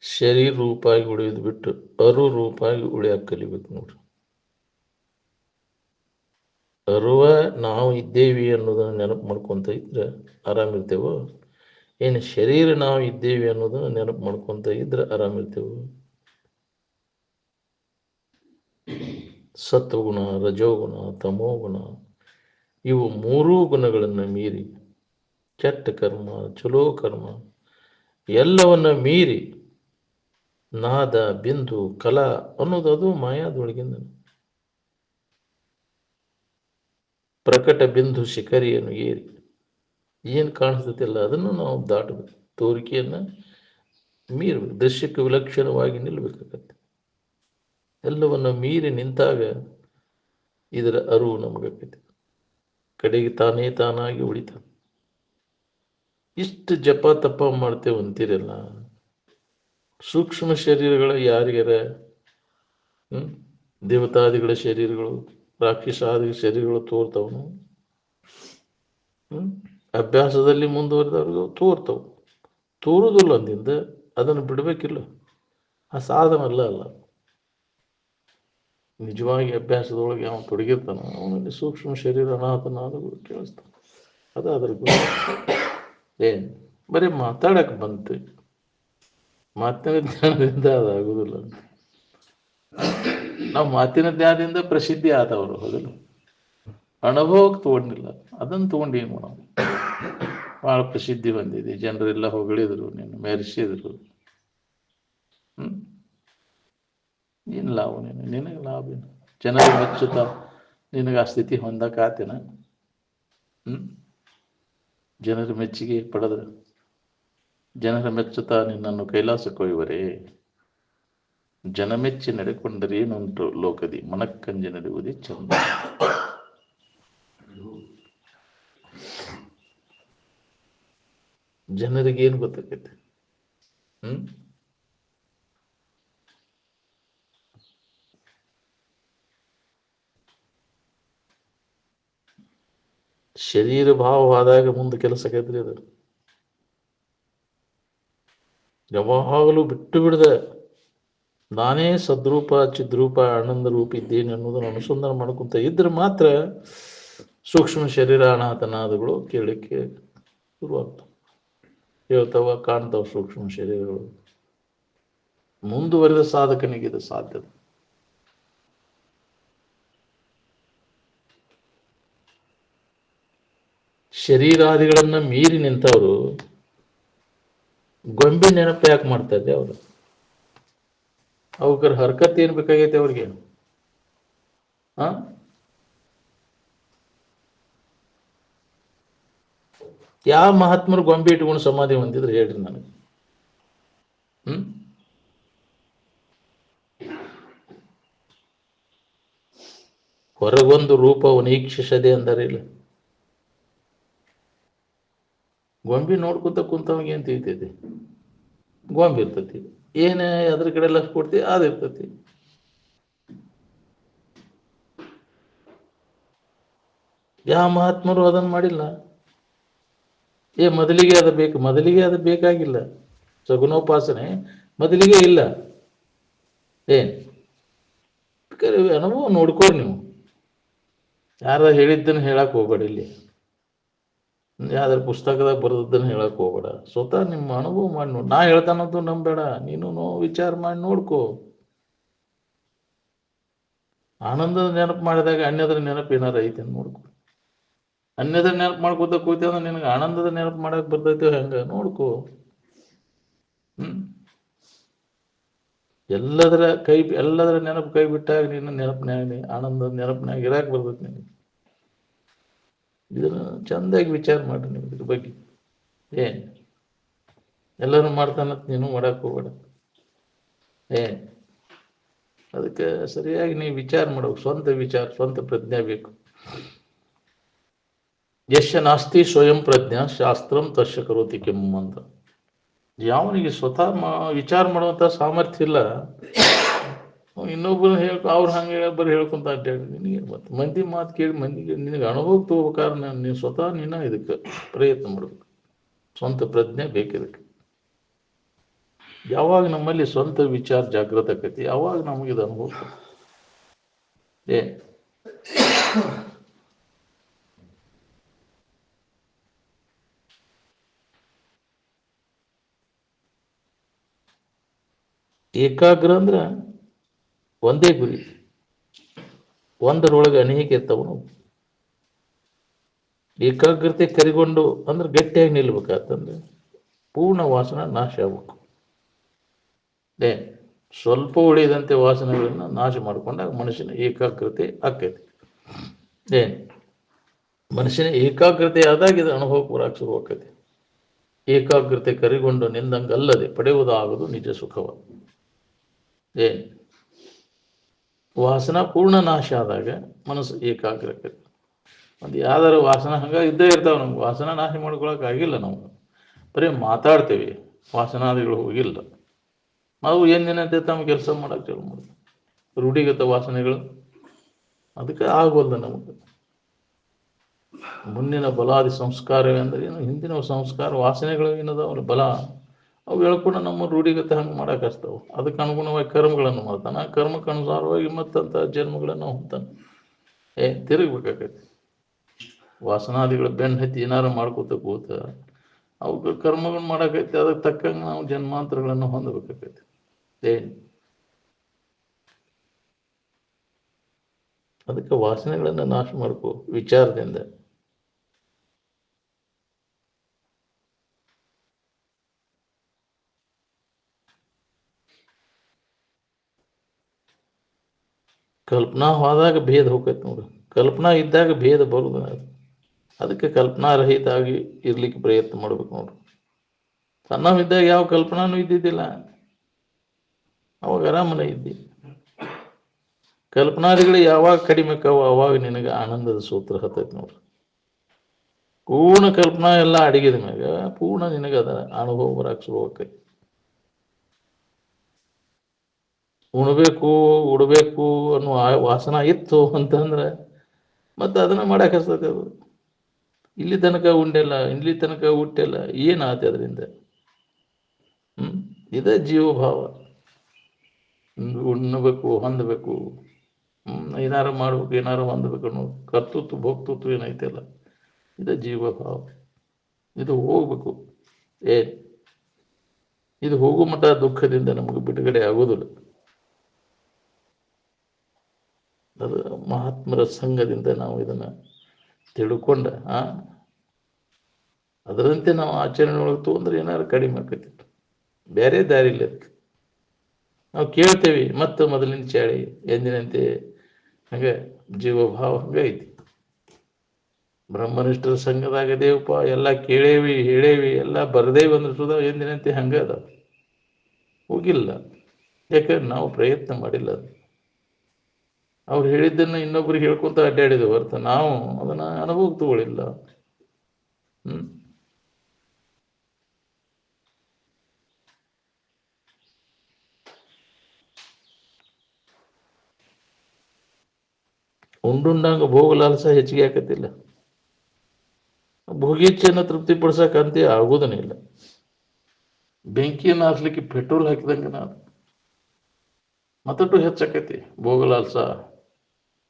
ಶರೀರ ರೂಪಾಗಿ ಉಳಿಯೋದು ಬಿಟ್ಟು ರೂಪಾಗಿ ಉಳಿಯಾಕ ಕಲಿಬೇಕು ನೋಡ್ರಿ. ಅರುವ ನಾವು ಇದ್ದೇವಿ ಅನ್ನೋದನ್ನ ನೆನಪು ಮಾಡ್ಕೊಂತ ಇದ್ರೆ ಆರಾಮಿರ್ತೇವೋ, ಏನು ಶರೀರ ನಾವು ಇದ್ದೇವಿ ಅನ್ನೋದನ್ನ ನೆನಪು ಮಾಡ್ಕೊಂತ ಇದ್ರೆ ಆರಾಮಿರ್ತೇವೋ. ಸತ್ವಗುಣ, ರಜೋಗುಣ, ತಮೋಗುಣ ಇವು ಮೂರೂ ಗುಣಗಳನ್ನು ಮೀರಿ ಕೆಟ್ಟ ಕರ್ಮ, ಚಲೋ ಕರ್ಮ ಎಲ್ಲವನ್ನ ಮೀರಿ ನಾದ, ಬಿಂದು, ಕಲಾ ಅನ್ನೋದು ಅದು ಮಾಯಾದೊಳಗಿಂದ ಪ್ರಕಟ ಬಿಂದು ಶಿಖರಿಯನ್ನು ಏರಿ ಏನು ಕಾಣಿಸ್ತತಿಲ್ಲ ಅದನ್ನು ನಾವು ದಾಟಬೇಕು. ತೋರಿಕೆಯನ್ನು ಮೀರಬೇಕು, ದೃಶ್ಯಕ್ಕೆ ವಿಲಕ್ಷಣವಾಗಿ ನಿಲ್ಲಬೇಕಾಗತ್ತೆ. ಎಲ್ಲವನ್ನ ಮೀರಿ ನಿಂತಾಗ ಇದರ ಅರಿವು ನಮಗಾಗತ್ತೆ. ಕಡೆಗೆ ತಾನೇ ತಾನಾಗಿ ಉಳಿತಾನೆ. ಇಷ್ಟು ಜಪ ತಪ ಮಾಡ್ತೇವೆ ಅಂತೀರಲ್ಲ, ಸೂಕ್ಷ್ಮ ಶರೀರಗಳ ಯಾರಿಗಾರ ದೇವತಾದಿಗಳ ಶರೀರಗಳು, ರಾಕ್ಷಸಾದಿ ಶರೀರಗಳು ತೋರ್ತವನು. ಅಭ್ಯಾಸದಲ್ಲಿ ಮುಂದುವರೆದವ್ರಿಗೆ ತೋರ್ತವು. ತೋರುವುದಿಲ್ಲ ಅಂದಿಂದ ಅದನ್ನು ಬಿಡಬೇಕಿಲ್ಲ. ಆ ಸಾಧನ ಅಲ್ಲ. ನಿಜವಾಗಿ ಅಭ್ಯಾಸದೊಳಗೆ ಅವನು ತೊಡಗಿರ್ತಾನ, ಅವನಲ್ಲಿ ಸೂಕ್ಷ್ಮ ಶರೀರ ಅನಾಥನಾದಗಳು ಕೇಳಿಸ್ತಾನೆ. ಅದಾದ್ರ ಏನು ಬರೀ ಮಾತಾಡಕ್ಕೆ ಬಂತು, ಮಾತಿನ ಜ್ಞಾನದಿಂದ ಅದಾಗುದಿಲ್ಲ. ನಾವು ಮಾತಿನ ಜ್ಞಾನದಿಂದ ಪ್ರಸಿದ್ಧಿ ಆದವರು, ಹೌದಲ್ಲ? ಅನುಭವಕ್ಕೆ ತಗೊಂಡಿಲ್ಲ, ಅದನ್ನು ತಗೊಂಡು ಏನು ಮಾಡೋದು? ಭಾಳ ಪ್ರಸಿದ್ಧಿ ಬಂದಿದೆ, ಜನರೆಲ್ಲ ಹೊಗಳಿದ್ರು, ನೀನು ಮೆರೆಸಿದ್ರು. ಏನು ಲಾಭ? ನಿನಗೆ ಲಾಭ ಏನು? ಜನರಿಗೆ ಮೆಚ್ಚುತ್ತಾ ನಿನಗೆ ಆ ಸ್ಥಿತಿ ಹೊಂದಕ್ಕಾತೇನ? ಜನರ ಮೆಚ್ಚುಗೆ ಪಡೆದ್ರೆ, ಜನರ ಮೆಚ್ಚುತ್ತಾ ನಿನ್ನನ್ನು ಕೈಲಾಸಕ್ಕೆ ಒಯ್ಯವರೇ. ಜನಮೆಚ್ಚಿ ನಡೆಕೊಂಡರೆ ಏನುಂಟು ಲೋಕದಿ, ಮನಕ್ಕಂಜಿ ನಡೆಯುವುದೇ ಚಂದ. ಜನರಿಗೆ ಏನು ಗೊತ್ತಾಗೈತೆ? ಶರೀರ ಭಾವವಾದಾಗ ಮುಂದೆ ಕೆಲಸ ಆಕೈತ್ರಿ. ಅದು ಯಾವಾಗಲೂ ಬಿಟ್ಟು ಬಿಡದ ನಾನೇ ಸದ್ರೂಪ, ಚಿದ್ರೂಪ, ಆನಂದ ರೂಪ ಇದ್ದೇನೆ ಅನ್ನೋದನ್ನು ಅನುಸಂಧಾನ ಮಾಡ್ಕೊಂತ ಇದ್ರೆ ಮಾತ್ರ ಸೂಕ್ಷ್ಮ ಶರೀರ ಅನಾಥನಾದಗಳು ಕೇಳಲಿಕ್ಕೆ ಶುರುವಾಗ್ತವೆ. ಹೇಳ್ತಾವ, ಕಾಣ್ತಾವ ಸೂಕ್ಷ್ಮ ಶರೀರಗಳು. ಮುಂದುವರೆದ ಸಾಧಕನಿಗೆ ಇದು ಸಾಧ್ಯ. ಶರೀರಾದಿಗಳನ್ನ ಮೀರಿ ನಿಂತವರು ಗೊಂಬೆ ನೆನಪು ಯಾಕೆ ಮಾಡ್ತಾ ಇದ್ದೆ? ಅವರು ಅವಕರ ಹರ್ಕತ್ ಏನ್ ಬೇಕಾಗೈತೆ ಅವ್ರಿಗೆ? ಯಾವ ಮಹಾತ್ಮರು ಗೊಂಬೆ ಇಟ್ಕೊಂಡು ಸಮಾಧಿ ಹೊಂದಿದ್ರೆ ಹೇಳ್ರಿ ನನಗೆ. ಹೊರಗೊಂದು ರೂಪ ವನೀಕ್ಷಿಸದೆ ಅಂದಾರಿಲ್ಲ. ಗೊಂಬೆ ನೋಡ್ಕೊತ ಕುಂತವಾಗ ಏನ್ ತಿಳಿತೈತಿ? ಗೊಂಬೆ ಇರ್ತತಿ, ಏನೇ ಅದ್ರ ಕಡೆ ಲಕ್ಷ ಕೊಡ್ತಿ ಅದಿರ್ತತಿ. ಯಾವ ಮಹಾತ್ಮರು ಅದನ್ನು ಮಾಡಿಲ್ಲ. ಮೊದಲಿಗೆ ಅದು ಬೇಕು, ಮೊದಲಿಗೆ ಅದು ಬೇಕಾಗಿಲ್ಲ. ಸಗುಣೋಪಾಸನೆ ಮೊದಲಿಗೆ ಇಲ್ಲ. ಅನುಭವ ನೋಡ್ಕೋರಿ ನೀವು. ಯಾರ ಹೇಳಿದ್ದನ್ನು ಹೇಳಕ್ ಹೋಗ್ಬೇಡ. ಇಲ್ಲಿ ಯಾವ್ದಾರ ಪುಸ್ತಕದಾಗ ಬರೆದದ್ದನ್ನು ಹೇಳಕ್ ಹೋಗ್ಬೇಡ. ಸ್ವತಃ ನಿಮ್ಮ ಅನುಭವ ಮಾಡಿ ನೋಡಿ. ನಾ ಹೇಳ್ತಾನಂತೂ ನಂಬೇಡ, ನೀನು ವಿಚಾರ ಮಾಡಿ ನೋಡ್ಕೋ. ಆನಂದದ ನೆನಪು ಮಾಡಿದಾಗ ಅನ್ಯದ್ರ ನೆನಪು ಏನಾರ ಐತೆ ನೋಡ್ಕೊ. ಅನ್ಯದ್ರ ನೆನಪು ಮಾಡ್ಕೋತ ಕೂತೇವ, ನಿನಗೆ ಆನಂದದ ನೆನಪು ಮಾಡಕ್ ಬರ್ತೈತೆ ಹೆಂಗ ನೋಡ್ಕೋ. ಎಲ್ಲದರ ನೆನಪು ಕೈ ಬಿಟ್ಟಾಗ ನಿನ್ನ ನೆನಪಿನಾಗ, ಆನಂದದ ನೆನಪಿನಾಗ ಇರಾಕ್ ಬರ್ತೈತಿ ನಿನಗೆ. ಇದನ್ನ ಚಂದಾಗಿ ವಿಚಾರ ಮಾಡ್ರಿ ನೀವು ಇದ್ರ ಬಗ್ಗೆ. ಎಲ್ಲರೂ ಮಾಡ್ತಾನಂತ ನೀನು ಮಾಡಕ್ ಹೋಗ್ಬೇಡ. ಅದಕ್ಕೆ ಸರಿಯಾಗಿ ನೀವು ವಿಚಾರ ಮಾಡ್ಬೇಕು. ಸ್ವಂತ ವಿಚಾರ, ಸ್ವಂತ ಪ್ರಜ್ಞೆ ಬೇಕು. ಯಶ ನಾಸ್ತಿ ಸ್ವಯಂ ಪ್ರಜ್ಞಾ ಶಾಸ್ತ್ರಂ ತಸ್ಯ ಕರೋತಿ ಕೆಮ್ಮು ಅಂತ. ಯಾವನಿಗೆ ಸ್ವತಃ ವಿಚಾರ ಮಾಡುವಂತ ಸಾಮರ್ಥ್ಯ ಇಲ್ಲ, ಇನ್ನೊಬ್ಬರು ಅವ್ರು ಹಂಗೆ ಬರೀ ಹೇಳ್ಕೊಂತ ಅಡ್ಡಾಡಿ ನಿನಗೆ ಮತ್ತೆ ಮಂದಿ ಮಾತು ಕೇಳಿ ಮಂದಿಗೆ ನಿನಗೆ ಅನುಭವ ತಗೋಬೇಕಾದ್ರೆ ನೀನು ಸ್ವತಃ ನೀನು ಇದಕ್ಕೆ ಪ್ರಯತ್ನ ಮಾಡ್ಬೇಕು. ಸ್ವಂತ ಪ್ರಜ್ಞೆ ಬೇಕಿದಕ್ಕೆ. ಯಾವಾಗ ನಮ್ಮಲ್ಲಿ ಸ್ವಂತ ವಿಚಾರ ಜಾಗೃತ ಆಕೈತಿ ಯಾವಾಗ ನಮಗಿದು ಅನುಭವ ಏ ಏಕಾಗ್ರ ಅಂದ್ರೆ ಒಂದೇ ಗುರಿ, ಒಂದರೊಳಗೆ ಅನೇಕ ಇರ್ತಾವ. ಏಕಾಗ್ರತೆ ಕರಿಗೊಂಡು ಅಂದ್ರೆ ಗಟ್ಟಿಯಾಗಿ ನಿಲ್ಬೇಕಾತಂದ್ರೆ ಪೂರ್ಣ ವಾಸನ ನಾಶ ಆಗ್ಬೇಕು. ಸ್ವಲ್ಪ ಉಳಿದಂತೆ ವಾಸನೆಗಳನ್ನ ನಾಶ ಮಾಡಿಕೊಂಡಾಗ ಮನುಷ್ಯನ ಏಕಾಗ್ರತೆ ಆಕೈತಿ. ಮನುಷ್ಯನ ಏಕಾಗ್ರತೆ ಆದಾಗ ಇದು ಅನುಭವ ಬರಾಕ್ ಶುರು ಆಕೈತಿ. ಏಕಾಗ್ರತೆ ಕರಿಗೊಂಡು ನಿಂದಂಗಲ್ಲದೆ ಪಡೆಯುವುದಾಗದು ನಿಜ ಸುಖವ. ವಾಸನ ಪೂರ್ಣ ನಾಶ ಆದಾಗ ಮನಸ್ಸು ಏಕಾಗ್ರ ಆಕೈತಿ. ಒಂದು ಯಾವ್ದಾರು ವಾಸನ ಹಂಗ ಇದ್ದೇ ಇರ್ತಾವ. ನಮ್ಗೆ ವಾಸನ ನಾಶ ಮಾಡ್ಕೊಳಕ್ ಆಗಿಲ್ಲ. ನಾವು ಬರೀ ಮಾತಾಡ್ತೇವೆ, ವಾಸನಾದಿಗಳು ಹೋಗಿಲ್ಲ. ನಾವು ಏನೇನಂತೆ ತಮ್ಮ ಕೆಲಸ ಮಾಡಕ್ಕೆ ಚಾಲು ಮಾಡ್ತೀವಿ. ರೂಢಿಗತ ವಾಸನೆಗಳು ಅದಕ್ಕೆ ಆಗೋಲ್ಲ. ನಮಗೆ ಮುಂದಿನ ಬಲಾದಿ ಸಂಸ್ಕಾರವೇ ಅಂದ್ರೆ ಏನು, ಹಿಂದಿನ ಸಂಸ್ಕಾರ ವಾಸನೆಗಳು ಏನದಾವಲ್ಲ ಬಲ, ಅವು ಹೇಳ್ಕೊಂಡು ನಮ್ಮ ರೂಢಿಗತ ಹಂಗೆ ಮಾಡಕ್ಕೆ ಹಚ್ತಾವೆ. ಅದಕ್ಕೆ ಅನುಗುಣವಾಗಿ ಕರ್ಮಗಳನ್ನು ಮಾಡ್ತಾನೆ. ಆ ಕರ್ಮಕ್ಕೆ ಅನುಸಾರವಾಗಿ ಮತ್ತಂತ ಜನ್ಮಗಳನ್ನು ಹೋಗ್ತಾನೆ. ತಿರುಗ್ಬೇಕಾಗೈತಿ. ವಾಸನಾದಿಗಳು ಬೆನ್ನು ಹತ್ತಿ ಏನಾರು ಮಾಡ್ಕೋತ ಕೂತ ಅವಕ್ಕೆ ಕರ್ಮಗಳನ್ನು ಮಾಡಕೈತಿ. ಅದಕ್ಕೆ ತಕ್ಕಂಗೆ ನಾವು ಜನ್ಮಾಂತರಗಳನ್ನು ಹೊಂದಬೇಕಾಗೈತಿ. ಅದಕ್ಕೆ ವಾಸನೆಗಳನ್ನು ನಾಶ ಮಾಡ್ಕೋ ವಿಚಾರದಿಂದ. ಕಲ್ಪನಾ ಹೋದಾಗ ಭೇದ ಹೋಗೈತೆ ನೋಡ್ರಿ. ಕಲ್ಪನಾ ಇದ್ದಾಗ ಭೇದ ಬರುದು. ಅದಕ್ಕೆ ಕಲ್ಪನಾರಹಿತ ಆಗಿ ಇರ್ಲಿಕ್ಕೆ ಪ್ರಯತ್ನ ಮಾಡ್ಬೇಕು ನೋಡ್ರಿ. ಸಣ್ಣವಿದ್ದಾಗ ಯಾವ ಕಲ್ಪನಾನು ಇದ್ದಿದ್ದಿಲ್ಲ, ಅವಾಗ ಆರಾಮನ ಇದ್ದಿ. ಕಲ್ಪನಾದಿಗಳು ಯಾವಾಗ ಕಡಿಮೆ ಆಕಾವ ಅವಾಗ ನಿನಗೆ ಆನಂದದ ಸೂತ್ರ ಹತ್ತೈತಿ ನೋಡ್ರಿ. ಪೂರ್ಣ ಕಲ್ಪನಾ ಎಲ್ಲ ಅಡಗಿದ ಮ್ಯಾಗ ಪೂರ್ಣ ನಿನಗೆ ಅದ ಅನುಭವ ಬರಾಕ್ ಶುರು ಆಕೈತಿ. ಉಣ್ಬೇಕು ಉಡ್ಬೇಕು ಅನ್ನೋ ವಾಸನ ಇತ್ತು ಅಂತಂದ್ರೆ ಮತ್ತೆ ಅದನ್ನ ಮಾಡಕ್ ಹಸ್ತೈತೆ. ಅದು ಇಲ್ಲಿ ತನಕ ಉಂಡೆಲ್ಲ, ಇಲ್ಲಿ ತನಕ ಹುಟ್ಟೆಲ್ಲ ಏನಾಯ್ತು ಅದರಿಂದ? ಇದೇ ಜೀವಭಾವ. ಉಣ್ಣಬೇಕು, ಹೊಂದಬೇಕು, ಏನಾರು ಮಾಡ್ಬೇಕು, ಏನಾರು ಹೊಂದಬೇಕು ಅನ್ನೋ ಕರ್ತೃತ್ವ ಭೋಕ್ತೃತ್ವ ಏನೈತೆಲ್ಲ ಇದೇ ಜೀವಭಾವ. ಇದು ಹೋಗ್ಬೇಕು. ಇದು ಹೋಗೋ ಮಟ್ಟ ದುಃಖದಿಂದ ನಮಗೆ ಬಿಡುಗಡೆ ಆಗೋದಿಲ್ಲ. ಅದು ಮಹಾತ್ಮರ ಸಂಘದಿಂದ ನಾವು ಇದನ್ನ ತಿಳ್ಕೊಂಡ ಅದರಂತೆ ನಾವು ಆಚರಣೆ ಒಳಗೆ ತೊಗೊಂಡ್ರೆ ಏನಾರು ಕಡಿಮೆ ಆಕೈತಿ. ಬೇರೆ ದಾರಿ ಇಲ್ಲ. ಅದಕ್ಕೆ ನಾವು ಕೇಳ್ತೇವೆ ಮತ್ತು ಮೊದಲಿನ ಚಾಳಿ ಎಂದಿನಂತೆ ಹಂಗೆ ಜೀವಭಾವ ಹಂಗೆ ಐತಿ. ಬ್ರಹ್ಮನಿಷ್ಠರ ಸಂಘದಾಗ ದೇವಪ್ಪ ಎಲ್ಲ ಕೇಳೇವಿ ಹೇಳೇವಿ ಎಲ್ಲ ಬರದೇವಿ ಅಂದ್ರೆ ಸುಧಾ ಎಂದಿನಂತೆ ಹಂಗೆ ಅದ, ಹೋಗಿಲ್ಲ. ಯಾಕಂದ್ರೆ ನಾವು ಪ್ರಯತ್ನ ಮಾಡಿಲ್ಲ. ಅದು ಅವ್ರು ಹೇಳಿದ್ದನ್ನು ಇನ್ನೊಬ್ರಿಗೆ ಹೇಳ್ಕೊಂತ ಅಡ್ಡಾಡಿದ ಹೊರತು ನಾವು ಅದನ್ನ ಅನುಭವ ತಗೊಳ್ಳಿಲ್ಲ. ಉಂಡುಂಡಂಗ ಭೋಗಲಾಲಸ ಹೆಚ್ಚಿಗೆ ಆಕತಿಲ್ಲ. ಭೋಗೇಚ್ಛೆಯನ್ನು ತೃಪ್ತಿಪಡಿಸಕಂತೆ ಆಗೋದನೇ ಇಲ್ಲ. ಬೆಂಕಿಯನ್ನು ಹಾಸ್ಲಿಕ್ಕೆ ಪೆಟ್ರೋಲ್ ಹಾಕಿದಂಗೆ ನಾನು ಮತ್ತಷ್ಟು ಹೆಚ್ಚಾಕೈತಿ ಭೋಗಲಾಲಸ.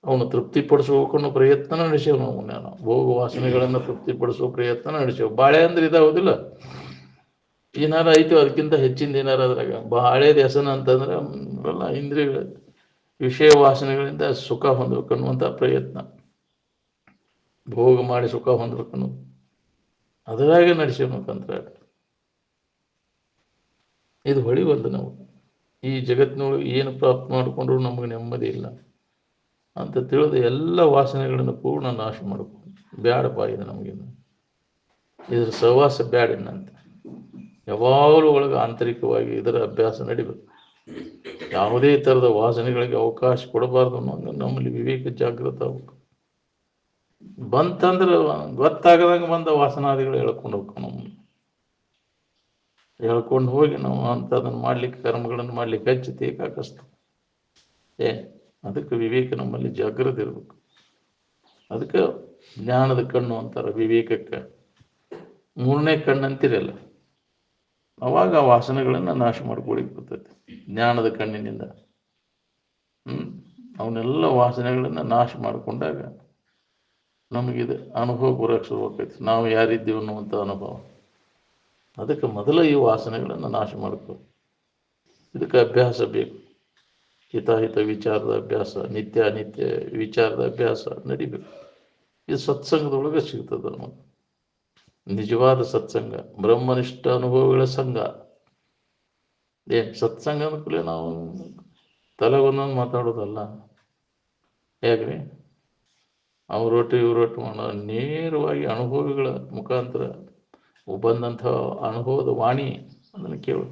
ಅವನು ತೃಪ್ತಿಪಡಿಸ್ಬೇಕು ಪ್ರಯತ್ನ ನಡೆಸೇವು. ನಾವು ಭೋಗ ವಾಸನೆಗಳನ್ನು ತೃಪ್ತಿಪಡಿಸುವ ಪ್ರಯತ್ನ ನಡೆಸೇವು. ಬಾಳೆ ಅಂದ್ರೆ ಇದಾಗೋದಿಲ್ಲ. ಏನಾರ ಐತಿ ಅದಕ್ಕಿಂತ ಹೆಚ್ಚಿಂದ ಏನಾರ ಅದ್ರಾಗ ಬಾಳೆದ ಹೆಸನ ಅಂತಂದ್ರೆ ಇಂದ್ರಿಯಗಳ ವಿಷಯ ವಾಸನೆಗಳಿಂದ ಸುಖ ಹೊಂದಬೇಕು ಅನ್ನುವಂಥ ಪ್ರಯತ್ನ, ಭೋಗ ಮಾಡಿ ಸುಖ ಹೊಂದಬೇಕು ಅನ್ನೋದು ಅದರಾಗೆ ನಡೆಸಬೇಕಂತ ಇದು ಹೊಳಿವಲ್ದು. ನಾವು ಈ ಜಗತ್ತಿನೊಳಗೆ ಏನು ಪ್ರಾಪ್ತ ಮಾಡಿಕೊಂಡ್ರು ನಮಗೆ ನೆಮ್ಮದಿ ಇಲ್ಲ ಅಂತ ತಿಳಿದು ಎಲ್ಲ ವಾಸನೆಗಳನ್ನು ಪೂರ್ಣ ನಾಶ ಮಾಡಬೇಕು. ಬ್ಯಾಡಪ್ಪ ಇದು ನಮಗೇನು, ಇದ್ರ ಸಹವಾಸ ಬ್ಯಾಡಿನಂತ ಯಾವಾಗಲೂ ಒಳಗೆ ಆಂತರಿಕವಾಗಿ ಇದರ ಅಭ್ಯಾಸ ನಡಿಬೇಕು. ಯಾವುದೇ ಥರದ ವಾಸನೆಗಳಿಗೆ ಅವಕಾಶ ಕೊಡಬಾರ್ದು ಅನ್ನೋದು ನಮ್ಮಲ್ಲಿ ವಿವೇಕ ಜಾಗೃತ ಆಗ್ಬೇಕು. ಬಂತಂದ್ರೆ ಗೊತ್ತಾಗದಂಗೆ ಬಂದ ವಾಸನಾದಿಗಳು ಹೇಳ್ಕೊಂಡು ಹೋಗ್ಬೇಕು. ನಮ್ಮನ್ನು ಹೇಳ್ಕೊಂಡು ಹೋಗಿ ನಾವು ಅಂಥದನ್ನು ಮಾಡ್ಲಿಕ್ಕೆ ಕರ್ಮಗಳನ್ನು ಮಾಡ್ಲಿಕ್ಕೆ ಹಚ್ಚಿ ತೇಕಾಕಸ್ತು. ಅದಕ್ಕೆ ವಿವೇಕ ನಮ್ಮಲ್ಲಿ ಜಾಗೃತಿ ಇರಬೇಕು. ಅದಕ್ಕೆ ಜ್ಞಾನದ ಕಣ್ಣು ಅಂತಾರೆ ವಿವೇಕಕ್ಕೆ. ಮೂರನೇ ಕಣ್ಣು ಅಂತಿರಲ್ಲ, ಅವಾಗ ಆ ವಾಸನೆಗಳನ್ನು ನಾಶ ಮಾಡ್ಕೊಳಿಕ್ ಬರ್ತೈತಿ ಜ್ಞಾನದ ಕಣ್ಣಿನಿಂದ. ಅವನ್ನೆಲ್ಲ ವಾಸನೆಗಳನ್ನು ನಾಶ ಮಾಡಿಕೊಂಡಾಗ ನಮಗಿದು ಅನುಭವ ಬರೋಕ್ಕೆ ಶುರುವಾಕೈತಿ, ನಾವು ಯಾರಿದ್ದೀವಿ ಅನ್ನುವಂಥ ಅನುಭವ. ಅದಕ್ಕೆ ಮೊದಲ ಈ ವಾಸನೆಗಳನ್ನು ನಾಶ ಮಾಡ್ಕೊ. ಇದಕ್ಕೆ ಅಭ್ಯಾಸ ಬೇಕು. ಹಿತಾಹಿತ ವಿಚಾರದ ಅಭ್ಯಾಸ, ನಿತ್ಯ ಅನಿತ್ಯ ವಿಚಾರದ ಅಭ್ಯಾಸ ನಡಿಬೇಕು. ಇದು ಸತ್ಸಂಗದೊಳಗೆ ಸಿಗ್ತದೆ ನಮಗೆ. ನಿಜವಾದ ಸತ್ಸಂಗ, ಬ್ರಹ್ಮನಿಷ್ಠ ಅನುಭವಗಳ ಸಂಘ. ಸತ್ಸಂಗ ಅಂದ್ಕೂಲೆ ನಾವು ತಲೆಗೊಂದೊಂದು ಮಾತಾಡೋದಲ್ಲ. ಹೇಗ್ರಿ ಅವ್ರೊಟ್ಟು ಇವ್ರೊಟ್ಟು ಮಾಡೋ, ನೇರವಾಗಿ ಅನುಭವಿಗಳ ಮುಖಾಂತರ ಬಂದಂಥ ಅನುಭವದ ವಾಣಿ ಅದನ್ನು ಕೇಳು.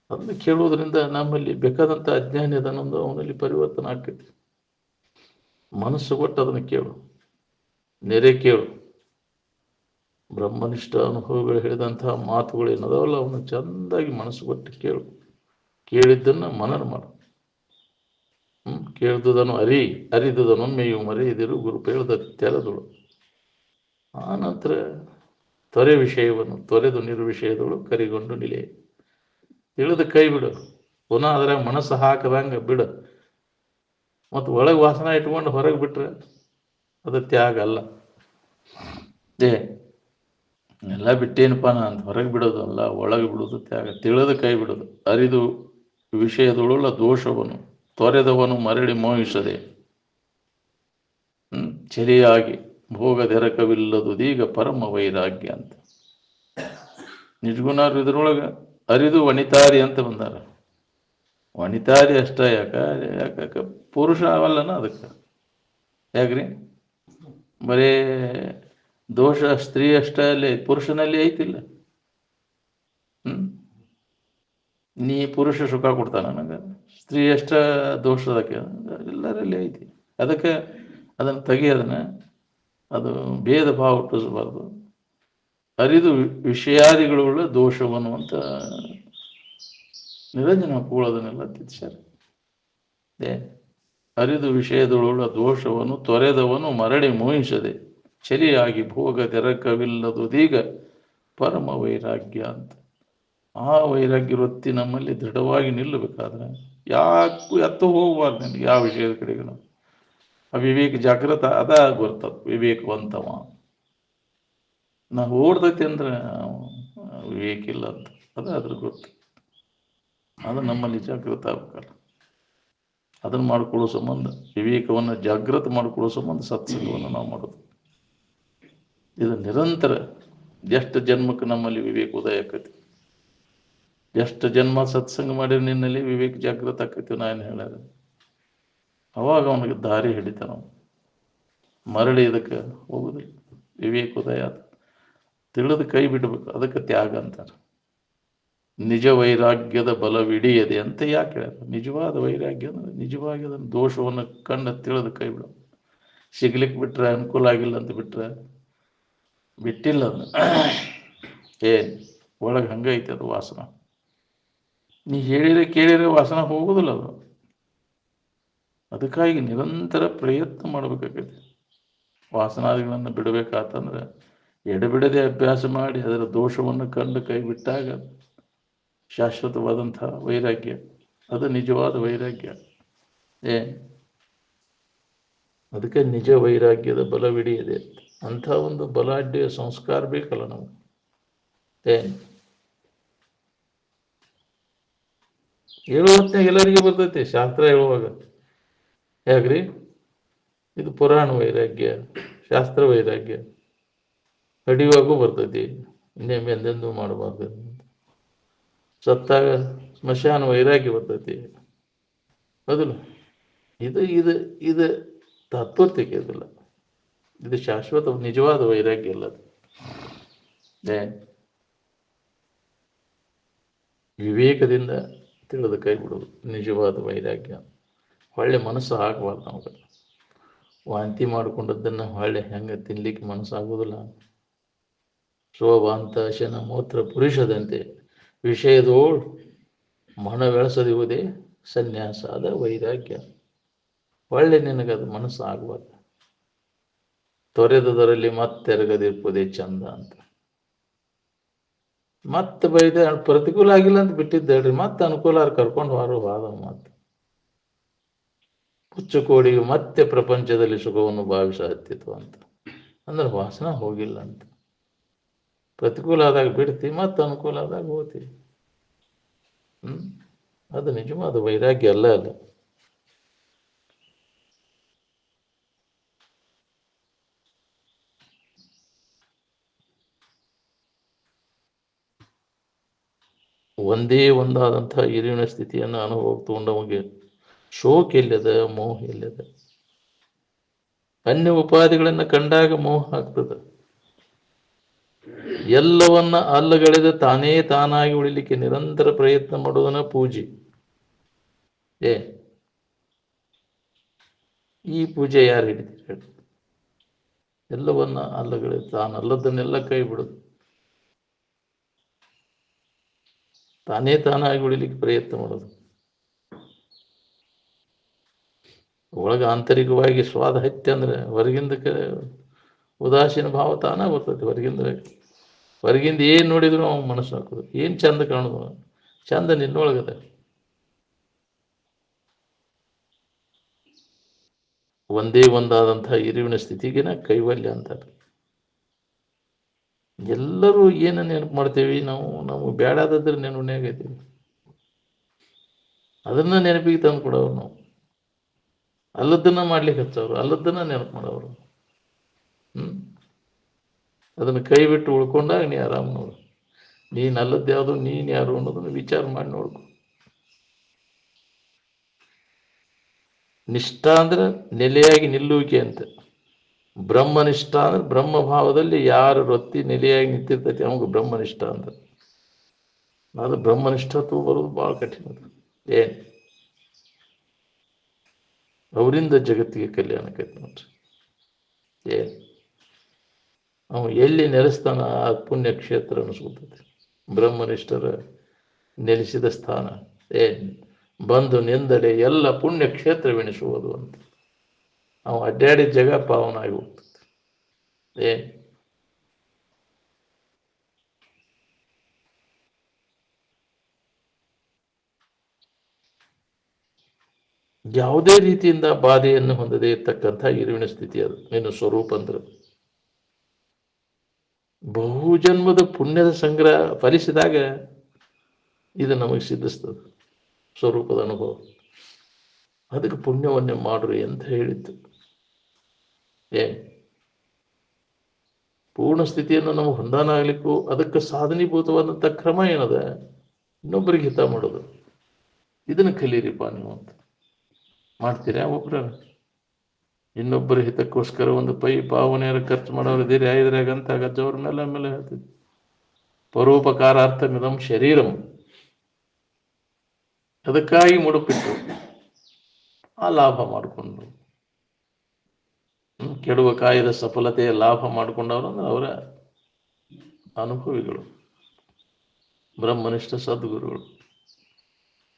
ಅದನ್ನು ಕೇಳುವುದರಿಂದ ನಮ್ಮಲ್ಲಿ ಬೇಕಾದಂಥ ಅಜ್ಞಾನಿ ಅದನ್ನೊಂದು ಅವನಲ್ಲಿ ಪರಿವರ್ತನೆ ಆಗ್ತೈತಿ. ಮನಸ್ಸು ಕೊಟ್ಟು ಅದನ್ನು ಕೇಳು, ನೆರೆ ಕೇಳು. ಬ್ರಹ್ಮನಿಷ್ಠ ಅನುಭವಗಳು ಹೇಳಿದಂತಹ ಮಾತುಗಳು ಏನದಾವಲ್ಲ ಅವನ್ನ ಚೆಂದಾಗಿ ಮನಸ್ಸು ಕೊಟ್ಟು ಕೇಳು. ಕೇಳಿದ್ದನ್ನು ಮನನ ಮಾಡು. ಕೇಳಿದುದನ್ನು ಅರಿದುದನೊಮ್ಮೆಯು ಮರೆಯದಿರು ಗುರು ಹೇಳ್ದ ತೆರೆದಳು. ಆ ನಂತರ ತೊರೆ ವಿಷಯವನ್ನು ತೊರೆದು ನಿರ್ವಿಷಯದಳು ಕರಿಗೊಂಡು ನಿಲೆ. ತಿಳಿದು ಕೈ ಬಿಡು, ಪುನಃ ಅದ್ರಾಗ ಮನಸ್ಸು ಹಾಕದಂಗೆ ಬಿಡು. ಮತ್ತು ಒಳಗೆ ವಾಸನ ಇಟ್ಕೊಂಡು ಹೊರಗೆ ಬಿಟ್ರೆ ಅದು ತ್ಯಾಗ ಅಲ್ಲ. ಎಲ್ಲ ಬಿಟ್ಟೇನಪ್ಪ ಅಂತ ಹೊರಗೆ ಬಿಡೋದು ಅಲ್ಲ, ಒಳಗೆ ಬಿಡೋದು ತ್ಯಾಗ. ತಿಳಿದು ಕೈ ಬಿಡೋದು. ಅರಿದು ವಿಷಯದೊಳುಳ್ಳ ದೋಷವನ್ನು ತೊರೆದವನು ಮರಳಿ ಮೋಹಿಸದೆ ಚರಿಯಾಗಿ ಭೋಗದೆರಕವಿಲ್ಲದುದೀಗ ಪರಮ ವೈರಾಗ್ಯ ಅಂತ. ನಿಜಗುಣ ಇದ್ರೊಳಗೆ ಅರಿದು ವನಿತಾರಿ ಅಂತ ಬಂದಾರ. ವನಿತಾರಿ ಅಷ್ಟ ಯಾಕ ಪುರುಷ ಅವಲ್ಲನ ಅದಕ್ಕೆ. ಯಾಕ್ರಿ ಬರೇ ದೋಷ ಸ್ತ್ರೀ ಅಷ್ಟ ಅಲ್ಲಿ ಪುರುಷನಲ್ಲಿ ಐತಿಲ್ಲ. ನೀ ಪುರುಷ ಸುಖ ಕೊಡ್ತಾನ ನನಗೆ, ಸ್ತ್ರೀ ಅಷ್ಟ ದೋಷದಕ್ಕೆ ಎಲ್ಲರಲ್ಲಿ ಐತಿ. ಅದಕ್ಕೆ ಅದನ್ನು ತೆಗಿಯೋದನ್ನ ಅದು ಭೇದ ಭಾವ ಹುಟ್ಟಿಸಬಾರ್ದು. ಅರಿದು ವಿಷಯಾದಿಗಳುಳ್ಳ ದೋಷವನ್ನು ಅಂತ ನಿರಂಜನ ಕೂಳೋದನ್ನೆಲ್ಲ ತಿಳ್ಸ್ಯಾರ. ಅರಿದು ವಿಷಯದೊಳುಳ್ಳ ದೋಷವನ್ನು ತೊರೆದವನು ಮರಳಿ ಮೋಹಿಸದೆ ಚಲಿಯಾಗಿ ಭೋಗದೆರಕವಿಲ್ಲದುದೀಗ ಪರಮ ವೈರಾಗ್ಯ ಅಂತ. ಆ ವೈರಾಗ್ಯ ವೃತ್ತಿ ನಮ್ಮಲ್ಲಿ ದೃಢವಾಗಿ ನಿಲ್ಲಬೇಕಾದ್ರೆ ಯಾಕೂ ಎತ್ತು ಹೋಗಬಾರ್ದು. ನನಗೆ ಯಾವ ವಿಷಯದ ಕಡೆಗೂ ಆ ವಿವೇಕ ಜಾಗೃತ ಅದ ಬರ್ತದ. ವಿವೇಕವಂತವ ನಾವು ಓಡ್ತೈತಿ ಅಂದ್ರೆ ವಿವೇಕ ಇಲ್ಲ ಅಂತ ಅದ್ರ ಗೊತ್ತು. ಅದು ನಮ್ಮಲ್ಲಿ ಜಾಗೃತ ಆಗ್ಬೇಕಲ್ಲ. ಅದನ್ನು ಮಾಡಿಕೊಳ್ಳೋ ಸಂಬಂಧ, ವಿವೇಕವನ್ನು ಜಾಗೃತ ಮಾಡಿಕೊಳ್ಳೋ ಸಂಬಂಧ ಸತ್ಸಂಗವನ್ನು ನಾವು ಮಾಡೋದು. ಇದು ನಿರಂತರ. ಎಷ್ಟು ಜನ್ಮಕ್ಕೆ ನಮ್ಮಲ್ಲಿ ವಿವೇಕ ಉದಯ ಆಕೈತಿ, ಎಷ್ಟು ಜನ್ಮ ಸತ್ಸಂಗ ಮಾಡಿದ್ರೆ ನಿನ್ನಲ್ಲಿ ವಿವೇಕ ಜಾಗೃತ ಆಕೈತಿ. ನಾನು ಹೇಳ್ಯಾರ ಅವಾಗ ಅವನಿಗೆ ದಾರಿ ಹಿಡಿತಾನ. ಮರಳಿ ಇದಕ್ಕೆ ಹೋಗುದಿಲ್ಲ. ವಿವೇಕ ಉದಯ ಆದ ತಿಳಿದು ಕೈ ಬಿಡಬೇಕು. ಅದಕ್ಕೆ ತ್ಯಾಗ ಅಂತಾರೆ. ನಿಜ ವೈರಾಗ್ಯದ ಬಲವಿಡಿಯದೆ ಅಂತ ಯಾಕೆ ಹೇಳ್ಯಾರ? ನಿಜವಾದ ವೈರಾಗ್ಯ ಅಂದ್ರೆ ನಿಜವಾಗಿ ಅದನ್ನು ದೋಷವನ್ನು ಕಂಡು ತಿಳಿದು ಕೈ ಬಿಡ. ಸಿಗ್ಲಿಕ್ಕೆ ಬಿಟ್ರೆ ಅನುಕೂಲ ಆಗಿಲ್ಲ ಅಂತ ಬಿಟ್ರೆ ಬಿಟ್ಟಿಲ್ಲ. ಅದನ್ನ ಒಳಗೆ ಹಂಗೈತೆ ಅದು ವಾಸನ. ನೀ ಹೇಳಿದ್ರೆ ಕೇಳಿದ್ರೆ ವಾಸನ ಹೋಗುದಿಲ್ಲ ಅದು. ಅದಕ್ಕಾಗಿ ನಿರಂತರ ಪ್ರಯತ್ನ ಮಾಡಬೇಕಾಗೈತಿ. ವಾಸನಾದಿಗಳನ್ನು ಬಿಡಬೇಕಾತಂದ್ರೆ ಎಡಬಿಡದೆ ಅಭ್ಯಾಸ ಮಾಡಿ ಅದರ ದೋಷವನ್ನು ಕಂಡು ಕೈ ಬಿಟ್ಟಾಗ ಶಾಶ್ವತವಾದಂಥ ವೈರಾಗ್ಯ, ಅದು ನಿಜವಾದ ವೈರಾಗ್ಯ. ಅದಕ್ಕೆ ನಿಜ ವೈರಾಗ್ಯದ ಬಲವಿಡಿಯದೆ ಅಂಥ ಒಂದು ಬಲಾಢ್ಯ ಸಂಸ್ಕಾರ ಬೇಕಲ್ಲ ನಮ್ಗೆ. ಹೇಳುವ ಹೊತ್ತಿನಾಗ ಎಲ್ಲರಿಗೆ ಬರ್ತೈತಿ ಶಾಸ್ತ್ರ ಹೇಳುವಾಗ. ಹೇಗ್ರಿ ಇದು ಪುರಾಣ ವೈರಾಗ್ಯ, ಶಾಸ್ತ್ರ ವೈರಾಗ್ಯ. ಕಡಿಯುವಾಗೂ ಬರ್ತೈತಿ, ಇನ್ನೇಮೆ ಎಂದೆಂದೂ ಮಾಡಬಾರ್ದು. ಸತ್ತಾಗ ಸ್ಮಶಾನ ವೈರಾಗ್ಯ ಬರ್ತೈತಿ. ಹೌದಿಲ್ಲ? ಇದು ಇದು ಇದು ತಾತ್ಪರ್ಯಕ್ಕೆ ಇದಿಲ್ಲ. ಇದು ಶಾಶ್ವತ ನಿಜವಾದ ವೈರಾಗ್ಯ ಇಲ್ಲ. ಅದು ವಿವೇಕದಿಂದ ತಿಳಿದು ಕೈ ಬಿಡೋದು ನಿಜವಾದ ವೈರಾಗ್ಯ. ಹೊಳ್ಳೆ ಮನಸ್ಸು ಆಗಬಾರ್ದು ನಮಗೆ. ವಾಂತಿ ಮಾಡಿಕೊಂಡದ್ದನ್ನು ಹೊಳ್ಳೆ ಹೆಂಗೆ ತಿನ್ಲಿಕ್ಕೆ ಮನಸ್ಸಾಗೋದಿಲ್ಲ. ಶೋಭಾಂತ ಶನ ಮೂತ್ರ ಪುರುಷದಂತೆ ವಿಷಯದೋಳು ಮನವೆಳಸದಿರುವುದೇ ಸನ್ಯಾಸ, ಅದ ವೈರಾಗ್ಯ. ಒಳ್ಳೆ ನಿನಗದು ಮನಸ್ಸು ಆಗಬಾರ್ದು. ತೊರೆದುದರಲ್ಲಿ ಮತ್ತೆರಗದಿರ್ಪುದೇ ಚಂದ ಅಂತ. ಮತ್ತೆ ಬೈದೆ ಪ್ರತಿಕೂಲ ಆಗಿಲ್ಲ ಅಂತ ಬಿಟ್ಟಿದ್ದು ಹೇಳ್ರಿ, ಮತ್ತೆ ಅನುಕೂಲ ಕರ್ಕೊಂಡು ವಾದ ಮತ್ತೆ ಹುಚ್ಚುಕೋಡಿಯು ಮತ್ತೆ ಪ್ರಪಂಚದಲ್ಲಿ ಸುಖವನ್ನು ಭಾವಿಸ ಹತ್ತಿತು ಅಂತ. ಅಂದ್ರೆ ವಾಸನ ಹೋಗಿಲ್ಲ ಅಂತ. ಪ್ರತಿಕೂಲ ಆದಾಗ ಬಿಡ್ತಿ, ಮತ್ತೆ ಅನುಕೂಲ ಆದಾಗ ಹೋಗ್ತಿ. ಅದು ನಿಜವಾದ ವೈರಾಗ್ಯ ಅಲ್ಲ. ಒಂದೇ ಒಂದಾದಂತಹ ಇರಿವಿನ ಸ್ಥಿತಿಯನ್ನು ಅನುಭವ ತಗೊಂಡವಗೆ ಶೋಕ ಎಲ್ಲದ, ಮೋಹ ಎಲ್ಲದ. ಅನ್ಯ ಉಪಾಧಿಗಳನ್ನು ಕಂಡಾಗ ಮೋಹ ಆಗ್ತದೆ. ಎಲ್ಲವನ್ನ ಅಲ್ಲಗಳೆದ ತಾನೇ ತಾನಾಗಿ ಉಳಿಲಿಕ್ಕೆ ನಿರಂತರ ಪ್ರಯತ್ನ ಮಾಡುವುದನ್ನ ಪೂಜೆ. ಈ ಪೂಜೆ ಯಾರು ಹಿಡಿತೀರಿ? ಎಲ್ಲವನ್ನ ಅಲ್ಲಗಳೆದ ತಾನಲ್ಲದನ್ನೆಲ್ಲ ಕೈ ಬಿಡುದು, ತಾನೇ ತಾನಾಗಿ ಉಳಿಲಿಕ್ಕೆ ಪ್ರಯತ್ನ ಮಾಡೋದು. ಒಳಗೆ ಆಂತರಿಕವಾಗಿ ಸ್ವಾದ ಹತ್ತಿ ಅಂದ್ರೆ ಹೊರಗಿಂದ ಉದಾಸೀನ ಭಾವ ತಾನ ಬರ್ತದೆ. ಹೊರಗಿಂದ ಏನು ನೋಡಿದ್ರು ಅವ್ನು ಮನಸ್ಸು ಹಾಕೋದು. ಏನು ಚಂದ ಕಾಣೋದು, ಚಂದ ನಿನ್ನೊಳಗದ. ಒಂದೇ ಒಂದಾದಂತಹ ಇರುವಿನ ಸ್ಥಿತಿಗಿನ ಕೈವಲ್ಯ ಅಂತಾರೆ. ಎಲ್ಲರೂ ಏನು ನೆನಪು ಮಾಡ್ತೇವಿ ನಾವು? ನಮಗೆ ಬೇಡಾದ್ರೆ ನೆನಪುನಾಗೈತೀವಿ, ಅದನ್ನ ನೆನಪಿಗೆ ತಂದು ಕೊಡೋರು ನಾವು. ಅಲ್ಲದನ್ನ ಮಾಡ್ಲಿಕ್ಕೆ ಹಚ್ಚವ್ರು, ಅಲ್ಲದನ್ನ ನೆನಪು ಮಾಡೋರು. ಅದನ್ನು ಕೈ ಬಿಟ್ಟು ಉಳ್ಕೊಂಡಾಗ ನೀ ಆರಾಮ್ ನೋಡು. ನೀನು ಅಲ್ಲದ್ದು ಯಾವುದು, ನೀನು ಯಾರು ಅನ್ನೋದನ್ನು ವಿಚಾರ ಮಾಡಿ ನೋಡ್ಕೊ. ನಿಷ್ಠ ಅಂದ್ರೆ ನೆಲೆಯಾಗಿ ನಿಲ್ಲುವಿಕೆ ಅಂತ. ಬ್ರಹ್ಮನಿಷ್ಠ ಅಂದ್ರೆ ಬ್ರಹ್ಮಭಾವದಲ್ಲಿ ಯಾರು ರೊತ್ತಿ ನೆಲೆಯಾಗಿ ನಿಂತಿರ್ತೈತಿ ಅವಾಗ ಬ್ರಹ್ಮನಿಷ್ಠ ಅಂದ್ರೆ. ಅದು ಬ್ರಹ್ಮನಿಷ್ಠತ್ವ ಬರೋದು ಭಾಳ ಕಠಿಣ. ಏನು ಅವರಿಂದ ಜಗತ್ತಿಗೆ ಕಲ್ಯಾಣಕ್ಕೈತಿ ನೋಡ್ರಿ. ಏನು ಅವ ಎಲ್ಲಿ ನೆಲೆಸ್ತಾನ ಆ ಪುಣ್ಯಕ್ಷೇತ್ರ ಅನಿಸ್ಕೊತೈತಿ. ಬ್ರಹ್ಮನಿಷ್ಠರ ನೆಲೆಸಿದ ಸ್ಥಾನ ಬಂದು ನಿಂದಡೆ ಎಲ್ಲ ಪುಣ್ಯಕ್ಷೇತ್ರವೆನಿಸುವುದು ಅಂತ. ಅವ ಅಡ್ಡಾಡಿದ ಜಗ ಪಾವನ ಆಗಿ ಹೋಗ್ತದೆ. ಯಾವುದೇ ರೀತಿಯಿಂದ ಬಾಧೆಯನ್ನು ಹೊಂದದೇ ಇರ್ತಕ್ಕಂಥ ಇರುವಿನ ಸ್ಥಿತಿ ಅದು ನಿನ್ನ ಸ್ವರೂಪ ಅಂದ್ರೆ. ಬಹುಜನ್ಮದ ಪುಣ್ಯದ ಸಂಗ್ರಹ ಫಲಿಸಿದಾಗ ಇದು ನಮಗೆ ಸಿದ್ಧಿಸ್ತದೆ, ಸ್ವರೂಪದ ಅನುಭವ. ಅದಕ್ಕೆ ಪುಣ್ಯವನ್ನೇ ಮಾಡ್ರಿ ಅಂತ ಹೇಳಿತ್ತು. ಪೂರ್ಣ ಸ್ಥಿತಿಯನ್ನು ನಾವು ಹೊಂದಾನ ಆಗ್ಲಿಕ್ಕೂ ಅದಕ್ಕೆ ಸಾಧನೀಭೂತವಾದಂಥ ಕ್ರಮ ಏನದ? ಇನ್ನೊಬ್ಬರಿಗೆ ಹಿತ ಮಾಡೋದು. ಇದನ್ನು ಕಲೀರಿಪ್ಪ ನೀವು ಅಂತ. ಮಾಡ್ತೀರಾ? ಒಬ್ಬರ ಇನ್ನೊಬ್ಬರ ಹಿತಕ್ಕೋಸ್ಕರ ಒಂದು ಪೈ ಪಾವನೆಯರ ಖರ್ಚು ಮಾಡೋರಿದ್ದೀರಿ ಐದರಾಗಂತ ಗಜ್ಜವ್ರ ಮೇಲೆ ಆಮೇಲೆ ಹೇಳ್ತಿದ್ವಿ. ಪರೋಪಕಾರಾರ್ಥಮಿದಂ ಶರೀರಂ. ಅದಕ್ಕಾಗಿ ಮುಡುಪಿಟ್ಟು ಆ ಲಾಭ ಮಾಡಿಕೊಂಡು ಕೆಡುವ ಕಾಯದ ಸಫಲತೆಯ ಲಾಭ ಮಾಡಿಕೊಂಡವರು ಅಂದ್ರೆ ಅವರ ಅನುಭವಿಗಳು, ಬ್ರಹ್ಮನಿಷ್ಠ ಸದ್ಗುರುಗಳು.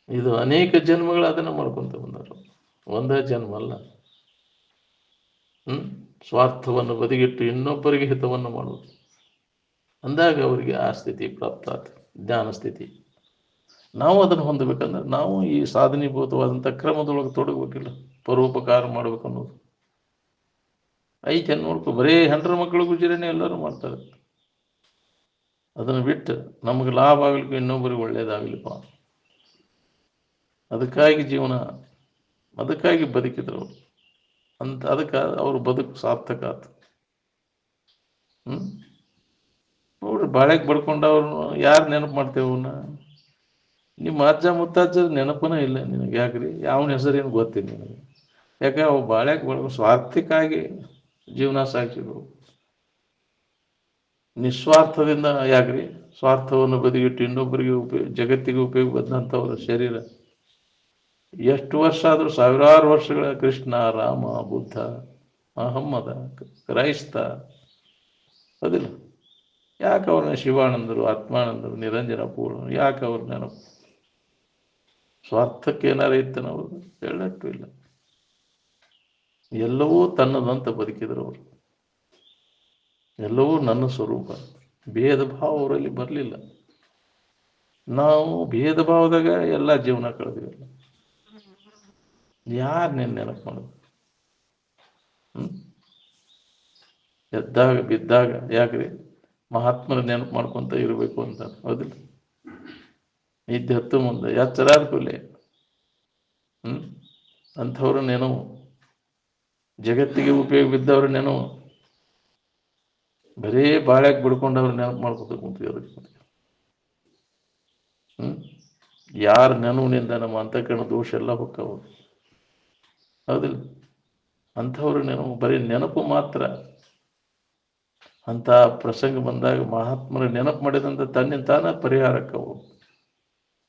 ಇದು ಅನೇಕ ಜನ್ಮಗಳು ಅದನ್ನು ಮಾಡ್ಕೊಂತ ಬಂದರು, ಒಂದೇ ಜನ್ಮ ಅಲ್ಲ. ಸ್ವಾರ್ಥವನ್ನು ಬದಿಗಿಟ್ಟು ಇನ್ನೊಬ್ಬರಿಗೆ ಹಿತವನ್ನು ಮಾಡುವುದು ಅಂದಾಗ ಅವರಿಗೆ ಆ ಸ್ಥಿತಿ ಪ್ರಾಪ್ತ ಆಗ್ತದೆ, ಜ್ಞಾನ ಸ್ಥಿತಿ. ನಾವು ಅದನ್ನು ಹೊಂದಬೇಕಂದ್ರೆ ನಾವು ಈ ಸಾಧನೀಭೂತವಾದಂಥ ಕ್ರಮದೊಳಗೆ ತೊಡಗಬೇಕಿಲ್ಲ. ಪರೋಪಕಾರ ಮಾಡ್ಬೇಕು ಅನ್ನೋದು ಐತೆ ನೋಡ್ಕೊ. ಬರೀ ಹೆಂಡ್ರ ಮಕ್ಕಳು ಗುಜರಿನೇ ಎಲ್ಲರೂ ಮಾಡ್ತಾರೆ. ಅದನ್ನು ಬಿಟ್ಟು ನಮಗೆ ಲಾಭ ಆಗ್ಲಿಕ್ಕೆ, ಇನ್ನೊಬ್ಬರಿಗೆ ಒಳ್ಳೇದಾಗ್ಲಿಪ್ಪ, ಅದಕ್ಕಾಗಿ ಜೀವನ, ಅದಕ್ಕಾಗಿ ಬದುಕಿದ್ರು ಅಂತ. ಅದಕ್ಕೆ ಅವ್ರ ಬದುಕು ಸಾರ್ಥಕ ಆತು. ನೋಡ್ರಿ, ಬಾಳೆಗೆ ಬಡ್ಕೊಂಡವ್ರು ಯಾರು ನೆನಪು ಮಾಡ್ತೇವೆ ಅವನ್ನ? ನಿಮ್ಮ ಅಜ್ಜ ಮುತ್ತಜ್ಜ ನೆನಪನ ಇಲ್ಲ ನಿನಗೆ. ಯಾಕ್ರಿ? ಯಾವನ ಹೆಸರೇನು ಗೊತ್ತಿಲ್ಲ ನಿನಗೆ. ಯಾಕೆ? ಅವು ಬಾಳೆಗೆ ಸ್ವಾರ್ಥಕ್ಕಾಗಿ ಜೀವನ ಸಾಗಿಸಿದ್ರು. ನಿಸ್ವಾರ್ಥದಿಂದ. ಯಾಕ್ರಿ? ಸ್ವಾರ್ಥವನ್ನು ಬದಿಗಿಟ್ಟು ಇನ್ನೊಬ್ಬರಿಗೆ ಜಗತ್ತಿಗೆ ಉಪಯೋಗ ಬಂದಂಥವ್ರ ಶರೀರ ಎಷ್ಟು ವರ್ಷ ಆದರೂ, ಸಾವಿರಾರು ವರ್ಷಗಳ ಕೃಷ್ಣ, ರಾಮ, ಬುದ್ಧ, ಮಹಮ್ಮದ, ಕ್ರೈಸ್ತ, ಅದಿಲ್ಲ. ಯಾಕೆ ಅವ್ರನ್ನ ಶಿವಾನಂದರು, ಆತ್ಮಾನಂದರು, ನಿರಂಜನ ಪೂರ್ಣ ಯಾಕೆ ಅವ್ರ ನೆನಪು? ಸ್ವಾರ್ಥಕ್ಕೆ ಏನಾರ ಇತ್ತು ನಾವು ಹೇಳಟ್ಟು ಇಲ್ಲ. ಎಲ್ಲವೂ ತನ್ನದಂತ ಬದುಕಿದ್ರು ಅವರು. ಎಲ್ಲವೂ ನನ್ನ ಸ್ವರೂಪ. ಭೇದ ಭಾವ ಅವರಲ್ಲಿ ಬರಲಿಲ್ಲ. ನಾವು ಭೇದ ಭಾವದಾಗ ಎಲ್ಲ ಜೀವನ ಕಳೆದಿವಲ್ಲ. ಯಾರು ನಿನ್ನ ನೆನಪು ಮಾಡೋದು? ಎದ್ದಾಗ ಬಿದ್ದಾಗ ಯಾಕ್ರಿ ಮಹಾತ್ಮರ ನೆನಪು ಮಾಡ್ಕೊಂತ ಇರಬೇಕು ಅಂತ ಹೌದಿಲ್ಲ? ನಿದ್ದೆ ಹತ್ತು ಮುಂದೆ ಎಚ್ಚರಾದ ಕೂಲೆ ಅಂಥವ್ರ ನೆನವು, ಜಗತ್ತಿಗೆ ಉಪಯೋಗ ಬಿದ್ದವ್ರ ನೆನವು, ಬರೇ ಬಾಳ್ಯಾಗ ಬಿಡ್ಕೊಂಡವ್ರ ನೆನಪು ಮಾಡ್ಕೊತ ಕುಂತಿದ್ರು. ಯಾರ ನೆನವಿನಿಂದ ನಮ್ಮ ಅಂತಃಕರಣ ದೋಷ ಎಲ್ಲ ಹೋಗ್ತಾವ ಹೌದಿಲ್ಲ? ಅಂಥವ್ರ ನೆನಪು, ಬರೀ ನೆನಪು ಮಾತ್ರ. ಅಂತ ಪ್ರಸಂಗ ಬಂದಾಗ ಮಹಾತ್ಮರ ನೆನಪು ಮಾಡಿದಂತ ತನ್ನಿಂದ ತಾನ ಪರಿಹಾರಕ್ಕವು.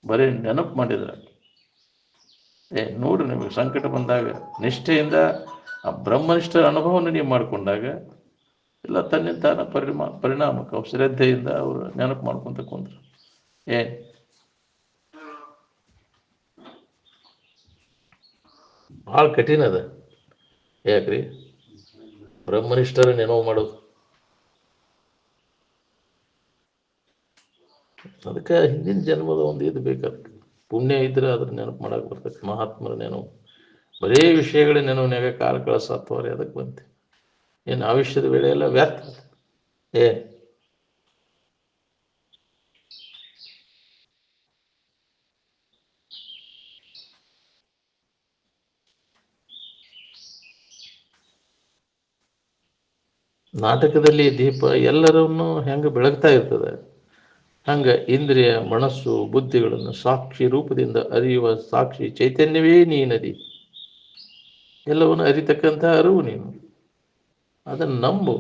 ಬರೀ ನೆನಪು ಮಾಡಿದ್ರೆ ನೋಡ್ರಿ, ನಿಮಗೆ ಸಂಕಟ ಬಂದಾಗ ನಿಷ್ಠೆಯಿಂದ ಆ ಬ್ರಹ್ಮನಿಷ್ಠರ ಅನುಭವವನ್ನು ನೀವು ಮಾಡಿಕೊಂಡಾಗ ಎಲ್ಲ ತನ್ನಿಂದ ತಾನ ಪರಿಣಾಮಕ್ಕೆ ಅವ್ರು ಶ್ರದ್ಧೆಯಿಂದ ಅವರು ನೆನಪು ಮಾಡ್ಕೊಂತ ಕುಂದ್ರು. ಭಾಳ ಕಠಿಣ ಅದ. ಯಾಕ್ರಿ ಬ್ರಹ್ಮನಿಷ್ಠರ ನೆನಪು ಮಾಡೋದು? ಅದಕ್ಕೆ ಹಿಂದಿನ ಜನ್ಮದ ಒಂದು ಇದು ಬೇಕಾಗ್ತದೆ. ಪುಣ್ಯ ಇದ್ರೆ ಅದ್ರ ನೆನಪು ಮಾಡಕ್ಕೆ ಬರ್ತೈತೆ. ಮಹಾತ್ಮರ ನೆನಪು ಬರೇ ವಿಷಯಗಳ ನೆನವಿನಾಗ ಕಾಲ ಕಳಿಸತ್ತವ್ರೆ. ಅದಕ್ಕೆ ಬಂತೆ ಏನು ಆಯುಷ್ಯದ ವೇಳೆ ಎಲ್ಲ ವ್ಯರ್ಥ. ನಾಟಕದಲ್ಲಿ ದೀಪ ಎಲ್ಲರನ್ನು ಹೆಂಗೆ ಬೆಳಗ್ತಾ ಇರ್ತದೆ, ಹಂಗೆ ಇಂದ್ರಿಯ ಮನಸ್ಸು ಬುದ್ಧಿಗಳನ್ನು ಸಾಕ್ಷಿ ರೂಪದಿಂದ ಅರಿಯುವ ಸಾಕ್ಷಿ ಚೈತನ್ಯವೇ ನೀನದಿ. ಎಲ್ಲವನ್ನು ಅರಿತಕ್ಕಂಥ ಅರಿವು ನೀನು. ಅದನ್ನು ನಂಬು.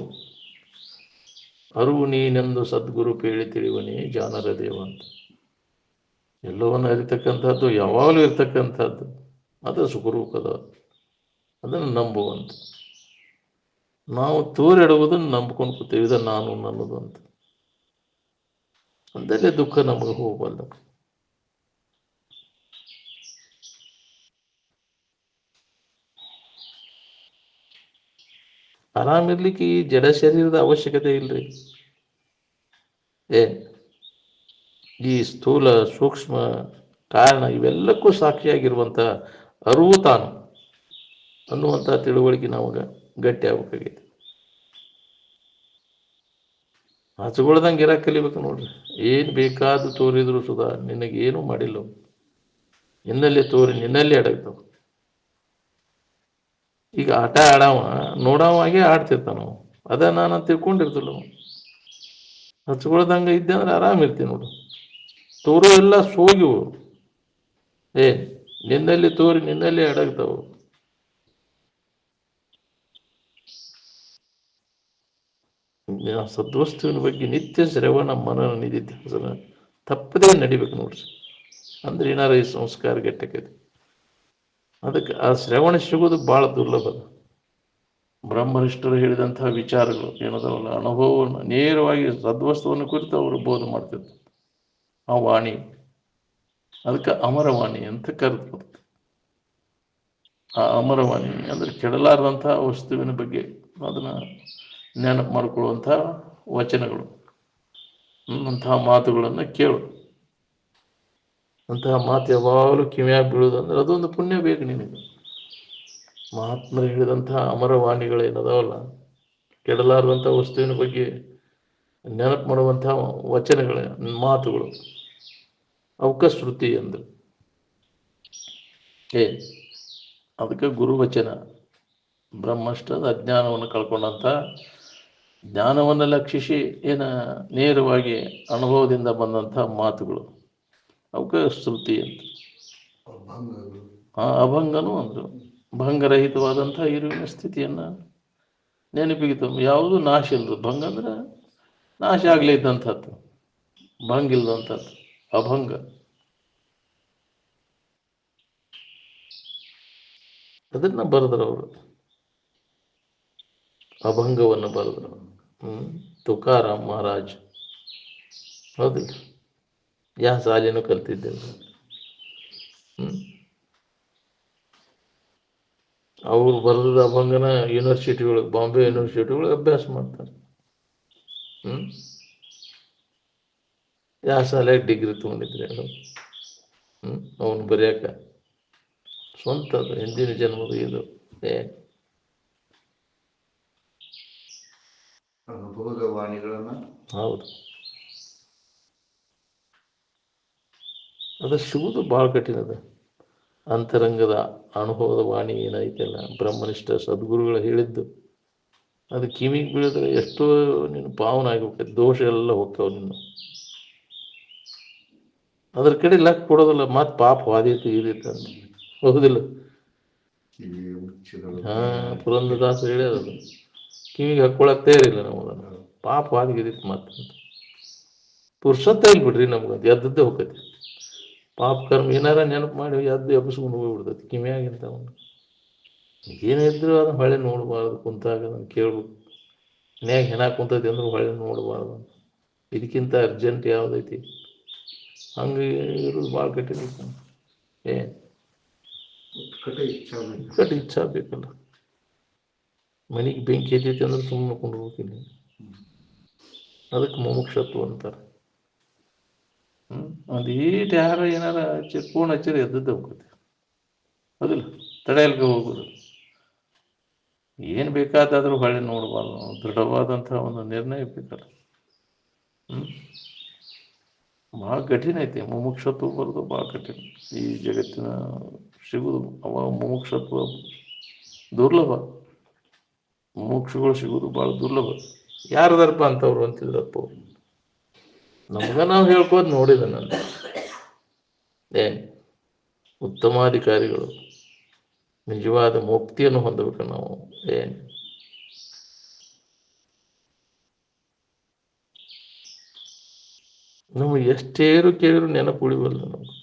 ಅರಿವು ನೀನೆಂದು ಸದ್ಗುರು ಪೇಳಿ ತಿಳಿವನೇ ಜಾನರ ದೇವ ಅಂತ. ಎಲ್ಲವನ್ನು ಅರಿತಕ್ಕಂಥದ್ದು, ಯಾವಾಗಲೂ ಇರ್ತಕ್ಕಂಥದ್ದು ಅದು ಸುಖರೂಪದ. ಅದನ್ನು ನಂಬುವಂತ. ನಾವು ತೋರಿಡುವುದನ್ನು ನಂಬ್ಕೊಂಡು ಕೂತೀವಿ, ಇದು ನಾನು ನನ್ನದು ಅಂತ. ಅದಲ್ಲೇ ದುಃಖ ನಮಗೆ ಹೋಗಬಲ್ಲ. ಆರಾಮಿರ್ಲಿಕ್ಕೆ ಈ ಜಡ ಶರೀರದ ಅವಶ್ಯಕತೆ ಇಲ್ರಿ. ಈ ಸ್ಥೂಲ ಸೂಕ್ಷ್ಮ ಕಾರಣ ಇವೆಲ್ಲಕ್ಕೂ ಸಾಕ್ಷಿಯಾಗಿರುವಂಥ ಅರಿವು ತಾನು ಅನ್ನುವಂಥ ತಿಳುವಳಿಕೆ ನಮಗೆ ಗಟ್ಟಿ ಆಗ್ಬೇಕಾಗೈತಿ. ಹಚ್ಕೊಳ್ದಂಗೆ ಇರಕ್ಕೆ ಕಲಿಬೇಕು ನೋಡ್ರಿ. ಏನು ಬೇಕಾದ್ದು ತೋರಿದ್ರು ಸುಧಾ ನಿನಗೇನು ಮಾಡಿಲ್ಲ. ನಿನ್ನಲ್ಲೇ ತೋರಿ ನಿನ್ನಲ್ಲೇ ಅಡಗ್ತಾವ. ಈಗ ಆಟ ಆಡವ ನೋಡವಾಗೆ ಆಡ್ತಿರ್ತಾನ. ಅದ ನಾನು ತಿಳ್ಕೊಂಡಿರ್ತಿಲ್ಲ. ಹಚ್ಕೊಳ್ದಂಗೆ ಇದ್ದೆ ಅಂದ್ರೆ ಆರಾಮಿರ್ತೀನಿ ನೋಡು. ತೋರು ಎಲ್ಲ ಸೋಗಿವು. ನಿನ್ನಲ್ಲಿ ತೋರಿ ನಿನ್ನಲ್ಲೇ ಅಡಗ್ತಾವು. ಸದ್ವಸ್ತುವಿನ ಬಗ್ಗೆ ನಿತ್ಯ ಶ್ರವಣ ಮನನ ನಿಧಿಧ್ಯಾಸನ ತಪ್ಪದೇ ನಡಿಬೇಕು ನೋಡ್ರಿ. ಅಂದ್ರೆ ಏನಾರ ಈ ಸಂಸ್ಕಾರ ಗೆಟ್ಟಕೈತಿ. ಅದಕ್ಕೆ ಆ ಶ್ರವಣ ಸಿಗೋದು ಭಾಳ ದುರ್ಲಭ. ಬ್ರಹ್ಮನಿಷ್ಠರು ಹೇಳಿದಂತಹ ವಿಚಾರಗಳು ಏನದವಲ್ಲ, ಅನುಭವವನ್ನು ನೇರವಾಗಿ ಸದ್ವಸ್ತುವನ್ನು ಕುರಿತು ಅವರು ಬೋಧ ಮಾಡ್ತಿರ್ತಾರೆ. ಆ ವಾಣಿ ಅದಕ್ಕೆ ಅಮರವಾಣಿ ಅಂತ ಕರೆದು. ಆ ಅಮರವಾಣಿ ಅಂದ್ರೆ ಕೆಡಲಾರದಂತಹ ವಸ್ತುವಿನ ಬಗ್ಗೆ ಅದನ್ನ ನೆನಪು ಮಾಡಿಕೊಳ್ಳುವಂಥ ವಚನಗಳು. ಅಂತಹ ಮಾತುಗಳನ್ನು ಕೇಳು. ಅಂತಹ ಮಾತು ಯಾವಾಗಲೂ ಕಿವಿಯಾಗಿ ಬೀಳುವುದು ಅಂದ್ರೆ ಅದೊಂದು ಪುಣ್ಯ ಬೇಕು ನಿನಗೆ. ಮಹಾತ್ಮರು ಹೇಳಿದಂತಹ ಅಮರವಾಣಿಗಳೇನದಾವಲ್ಲ, ಕೆಡಲಾರದಂಥ ವಸ್ತುವಿನ ಬಗ್ಗೆ ನೆನಪು ಮಾಡುವಂಥ ವಚನಗಳ ಮಾತುಗಳು, ಅವಕ ಶ್ರುತಿ ಅಂದ್ರೆ. ಅದಕ್ಕೆ ಗುರುವಚನ. ಬ್ರಹ್ಮಷ್ಟದ ಅಜ್ಞಾನವನ್ನು ಕಳ್ಕೊಂಡಂಥ ಜ್ಞಾನವನ್ನು ಲಕ್ಷಿಸಿ ನೇರವಾಗಿ ಅನುಭವದಿಂದ ಬಂದಂಥ ಮಾತುಗಳು, ಅವಕ್ಕೆ ಶ್ರುತಿ ಅಂತ. ಅಭಂಗನೂ ಅಂದರು. ಭಂಗರಹಿತವಾದಂಥ ಇರುವಿನ ಸ್ಥಿತಿಯನ್ನು ನೆನಪಿಗೆ ಯಾವುದು ನಾಶ ಇಲ್ಲದು. ಭಂಗ ಅಂದ್ರೆ ನಾಶ ಆಗಲೇ ಇದ್ದಂಥದ್ದು, ಭಂಗ ಇಲ್ಲದಂಥದ್ದು ಅಭಂಗ. ಅದನ್ನ ಬರೆದ್ರು ಅವರು, ಅಭಂಗವನ್ನು ಬರೆದ್ರು. ತುಕಾರಾಮ್ ಮಹಾರಾಜ್. ಹೌದಿಲ್ಲ? ಯಾ ಸಾಲಿನೂ ಕಲ್ತಿದ್ದೇವೆ. ಅವ್ರು ಬರೆದ ಅಭಂಗನ ಯೂನಿವರ್ಸಿಟಿಗಳು, ಬಾಂಬೆ ಯೂನಿವರ್ಸಿಟಿಗಳು ಅಭ್ಯಾಸ ಮಾಡ್ತಾರೆ. ಯಾವ ಶಾಲೆಗೆ ಡಿಗ್ರಿ ತೊಗೊಂಡಿದ್ರಿ ಅದು? ಅವನು ಬರೆಯಕ ಸ್ವಂತದ್ದು ಹಿಂದಿನ ಜನ್ಮದ ಇದು ಅನುಭವದ ವಾಣಿಗಳನ್ನ. ಹೌದು, ಅದು ಸಿಗುವುದು ಭಾಳ ಕಠಿಣ. ಅದ ಅಂತರಂಗದ ಅನುಭವದ ವಾಣಿ ಏನೈತಲ್ಲ, ಬ್ರಹ್ಮನಿಷ್ಠ ಸದ್ಗುರುಗಳು ಹೇಳಿದ್ದು, ಅದು ಕಿವಿಗೆ ಬೀಳಿದ್ರೆ ಎಷ್ಟೋ ನೀನು ಪಾವನ ಆಗಿಬಿಡ್ತೈತೆ, ದೋಷ ಎಲ್ಲ ಹೋಗ್ತಾವ ನೀನು. ಅದ್ರ ಕಡೆ ಲಕ್ ಕೊಡೋದಿಲ್ಲ, ಮತ್ತೆ ಪಾಪ ವಾದೀತು ಇದೀತು ಅಂತ. ಹೌದಿಲ್ಲ? ಪುರಂದರದಾಸ ಹೇಳ್ಯಾರದು, ಕಿವಿಗೆ ಹಾಕ್ಕೊಳಕ್ ತಯಾರಿಲ್ಲ ನಾವು ಅದನ್ನು, ಪಾಪ ವಾದಿಗಿದಿತ್ತು ಮತ್ತೆ. ಪುರುಷತ್ತ ಇಲ್ಲ ಬಿಡ್ರಿ, ನಮ್ಗೆ ಅದು ಎದ್ದದ್ದೇ ಹೋಗ್ತೈತಿ. ಪಾಪ ಕರ್ಮ ಏನಾರ ನೆನಪು ಮಾಡಿ ಎದ್ದು ಎಬ್ಬಿಸ್ಕೊಂಡು ಹೋಗ್ಬಿಡ್ತೈತಿ ಕಿವಿಯಾಗಿಂತ. ಅವನು ಏನಿದ್ರು ಅದನ್ನ ಹೊಳೆ ನೋಡಬಾರ್ದು, ಕುಂತಾಗ ಅದನ್ನು ಕೇಳ್ಬೇಕು. ಮನ್ಯಾಗ ಹೆಣ ಕುಂತೈತಿ ಅಂದ್ರೆ ಹೊಳೆ ನೋಡಬಾರ್ದು. ಇದಕ್ಕಿಂತ ಅರ್ಜೆಂಟ್ ಯಾವುದೈತಿ? ಹಂಗೆ ಇರೋದು ಭಾಳ ಕಠಿಣ ಐತಿ. ಕಟ್ಟಿ ಇಚ್ಛಾ ಬೇಕಲ್ಲ. ಮನೆಗೆ ಬೆಂಕಿ ಎದ್ದೈತಿ ಅಂದ್ರೆ ಸುಮ್ಮನೆ ಕೊಂಡ್ಬೇಕಿಲ್ಲ, ಅದಕ್ಕೆ ಮುಮುಕ್ಷತ್ವ ಅಂತಾರೆ. ಒಂದು ಈಟ್ ಯಾರ ಏನಾರ ಫೋನ್ ಹಚ್ಚಿದ್ರೆ ಎದ್ದದ್ದೇ ಹೋಗ್ತೈತಿ. ಹೌದಿಲ್ಲ? ತಡೆಯಲ್ಗೆ ಹೋಗೋದು. ಏನು ಬೇಕಾದಾದ್ರೂ ಹೊಳೆ ನೋಡಬಾರ್ದು, ದೃಢವಾದಂತಹ ಒಂದು ನಿರ್ಣಯ ಬೇಕಲ್ಲ. ಭಾಳ ಕಠಿಣ ಐತಿ. ಮುಮುಕ್ಷತ್ವ ಬರೋದು ಭಾಳ ಕಠಿಣ. ಈ ಜಗತ್ತಿನ ಸಿಗುದು ಅವ ಮುಮುಕ್ಷತ್ವ ದುರ್ಲಭ. ಮುಮುಕ್ಷುಗಳು ಸಿಗುವುದು ಭಾಳ ದುರ್ಲಭ. ಯಾರದಾರಪ್ಪ ಅಂತವ್ರು ಅಂತಿದ್ರಪ್ಪ. ನಮ್ಗ ನಾವು ಹೇಳ್ಕೋದು ನೋಡಿದ ನಾನು. ಉತ್ತಮಾಧಿಕಾರಿಗಳು ನಿಜವಾದ ಮುಕ್ತಿಯನ್ನು ಹೊಂದಬೇಕು ನಾವು. ನಮಗೆ ಎಷ್ಟೇರು ಕೇಳಿದ್ರು ನೆನಪು ಉಳಿವಲ್ಲ ನಮ್ಗೆ.